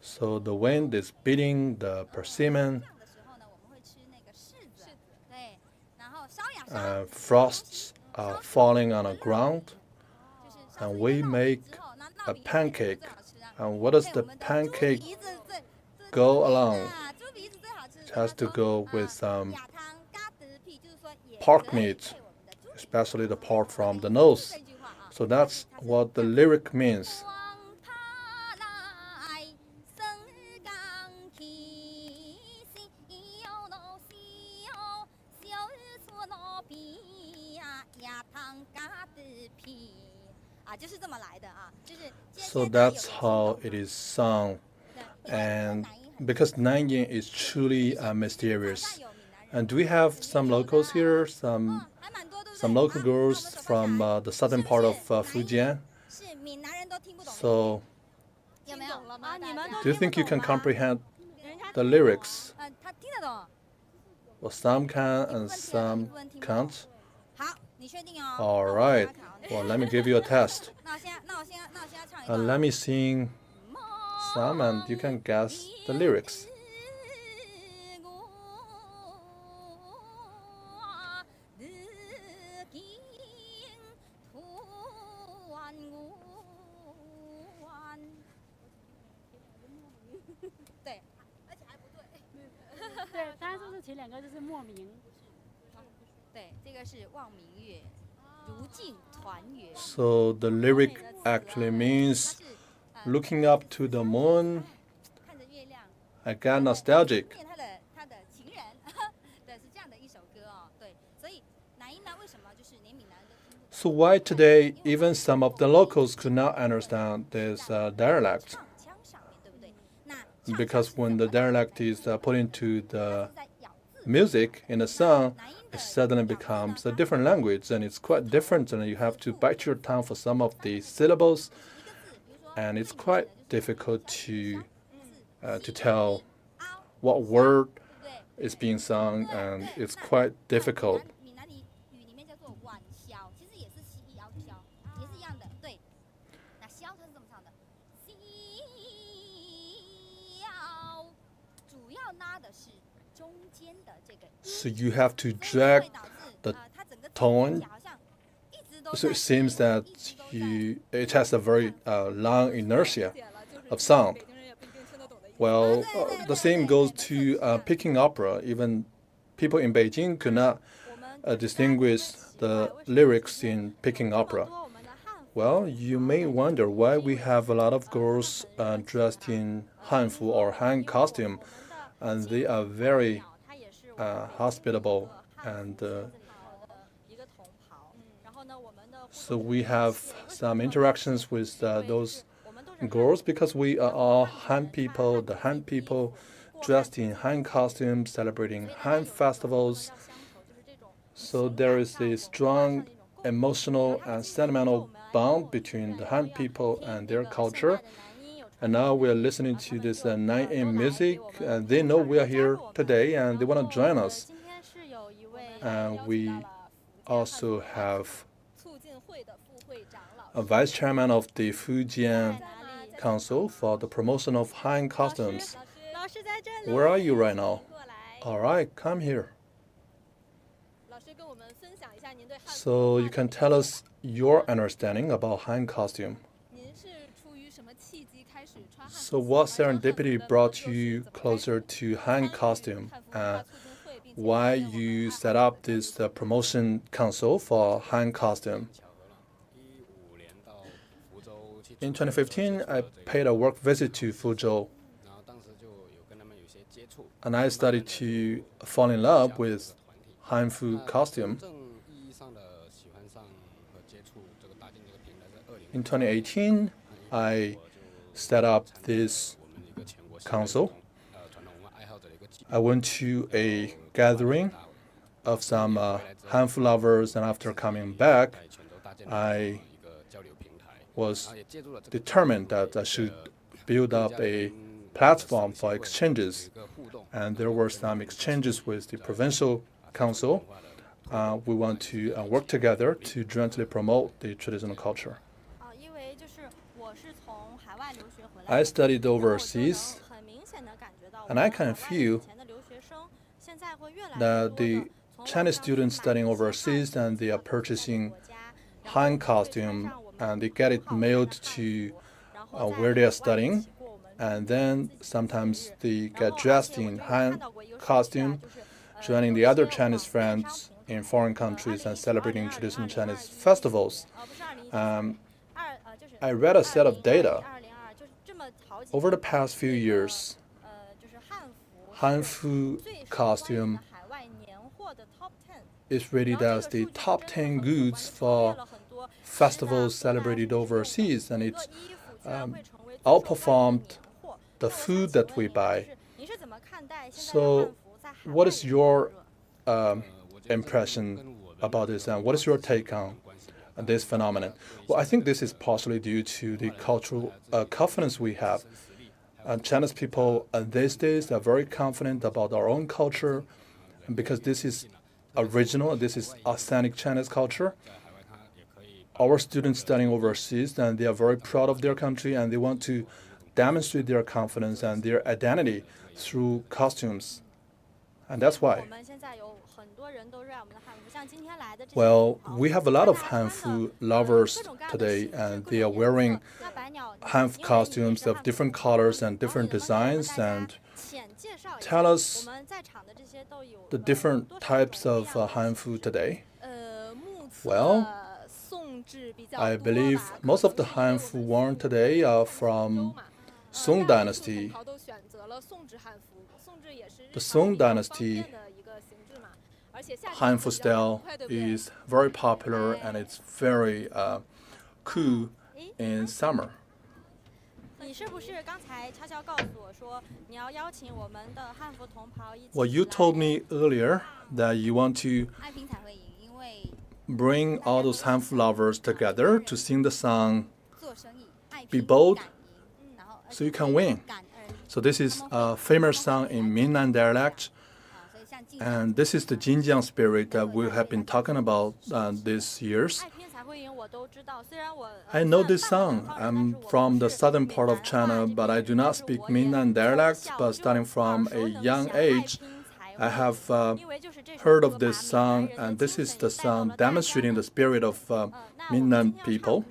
[SPEAKER 5] So the wind is beating the persimmon. Frosts are falling on the ground. And we make a pancake. And what does the pancake go along? It has to go with some pork meat, especially the part from the nose. So that's what the lyric means. So that's how it is sung. And because Nanyin is truly mysterious. And do we have some locals here? Some local girls from the southern part of Fujian? So do you think you can comprehend the lyrics? Well, some can and some can't. All right. Well, let me give you a test. Let me sing some and you can guess the lyrics. So the lyric actually means looking up to the moon. I got nostalgic. So why today even some of the locals could not understand this dialect? Because when the dialect is put into the music in a song, it suddenly becomes a different language, and it's quite different, and you have to bite your tongue for some of the syllables, and it's quite difficult to tell what word is being sung, and it's quite difficult. So you have to drag the tone. So it seems that it has a very long inertia of sound. Well, the same goes to picking opera. Even people in Beijing could not distinguish the lyrics in picking opera. Well, you may wonder why we have a lot of girls dressed in hanfu or Han costume, and they are very hospitable, and so we have some interactions with those girls because we are all Han people, the Han people dressed in Han costumes, celebrating Han festivals. So there is a strong emotional and sentimental bond between the Han people and their culture. And now we are listening to this Nanyin music, and they know we are here today, and they want to join us. And we also have a vice chairman of the Fujian Council for the promotion of Han costumes. Where are you right now? All right, come here. So you can tell us your understanding about Han costume. So what serendipity brought you closer to Han costume, and why you set up this promotion council for Han costume? In 2015, I paid a work visit to Fuzhou, and I started to fall in love with hanfu costume. In 2018, I set up this council. I went to a gathering of some hanfu lovers, and after coming back, I was determined that I should build up a platform for exchanges, and there were some exchanges with the provincial council. We want to work together to jointly promote the traditional culture. I studied overseas, and I can feel that the Chinese students studying overseas and they are purchasing Han costume and they get it mailed to where they are studying, and then sometimes they get dressed in Han costume, joining the other Chinese friends in foreign countries and celebrating traditional Chinese festivals. I read a set of data. Over the past few years, hanfu costume is rated as the top 10 goods for festivals celebrated overseas, and it outperformed the food that we buy. So, what is your impression about this, and what is your take on this phenomenon? Well, I think this is partially due to the cultural confidence we have. Chinese people these days are very confident about our own culture, because this is original, this is authentic Chinese culture. Our students studying overseas, and they are very proud of their country, and they want to demonstrate their confidence and their identity through costumes. And that's why. Well, we have a lot of hanfu lovers today, and they are wearing hanfu costumes of different colors and different designs. And tell us the different types of hanfu today. Well, I believe most of the hanfu worn today are from Song Dynasty. The Song Dynasty hanfu style is very popular, and it's very cool in summer. Well, you told me earlier that you want to bring all those hanfu lovers together to sing the song "Be Bold, so you can win." So this is a famous song in Minnan dialect, and this is the Xinjiang spirit that we have been talking about these years. I know this song. I'm from the southern part of China, but I do not speak Minnan dialect. But starting from a young age, I have heard of this song, and this is the song demonstrating the spirit of Minnan people.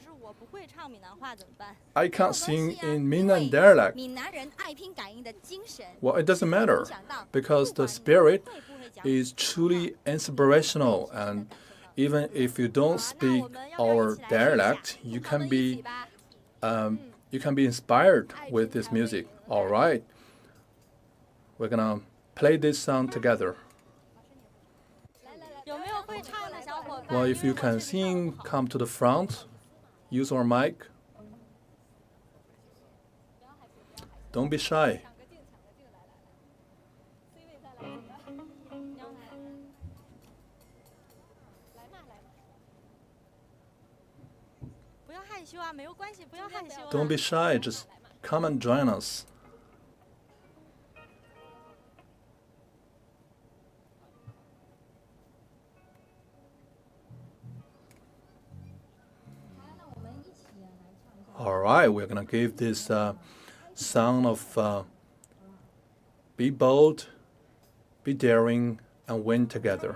[SPEAKER 5] I can't sing in Minnan dialect. Well, it doesn't matter, because the spirit is truly inspirational, and even if you don't speak our dialect, you can be inspired with this music. All right, we're gonna play this song together. Well, if you can sing, come to the front. Use our mic. Don't be shy. Don't be shy, just come and join us. All right, we're going to give this sound of be bold, be daring, and win together.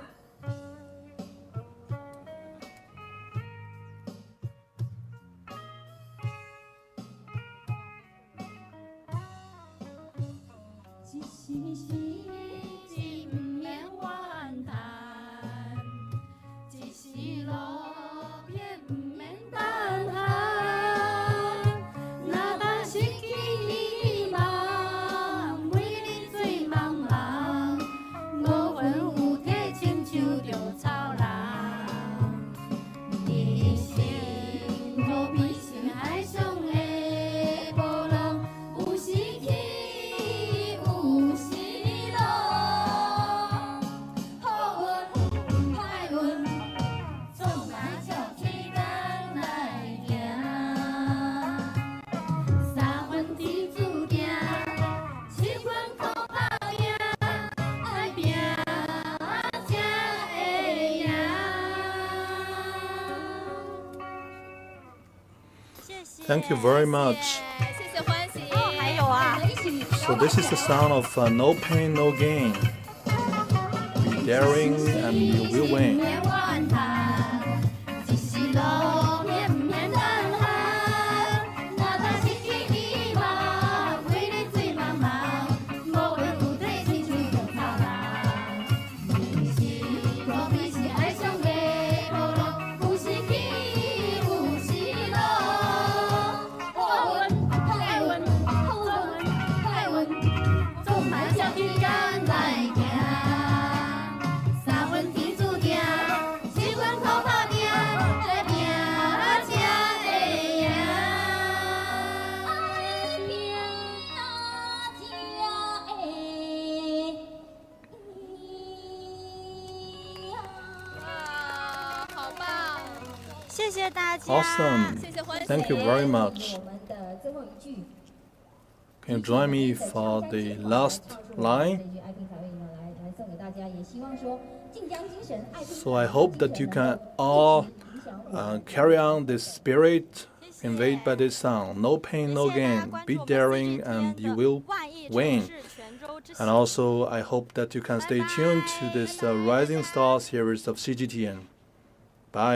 [SPEAKER 5] Thank you very much.
[SPEAKER 4] 谢谢欢喜。
[SPEAKER 3] 哦，还有啊。
[SPEAKER 5] So this is the sound of no pain, no gain. Be daring and you will win. Awesome. Thank you very much. Can you join me for the last line? So I hope that you can all carry on this spirit conveyed by this song. No pain, no gain. Be daring and you will win. And also, I hope that you can stay tuned to this Rising Star series of CGTN. Bye.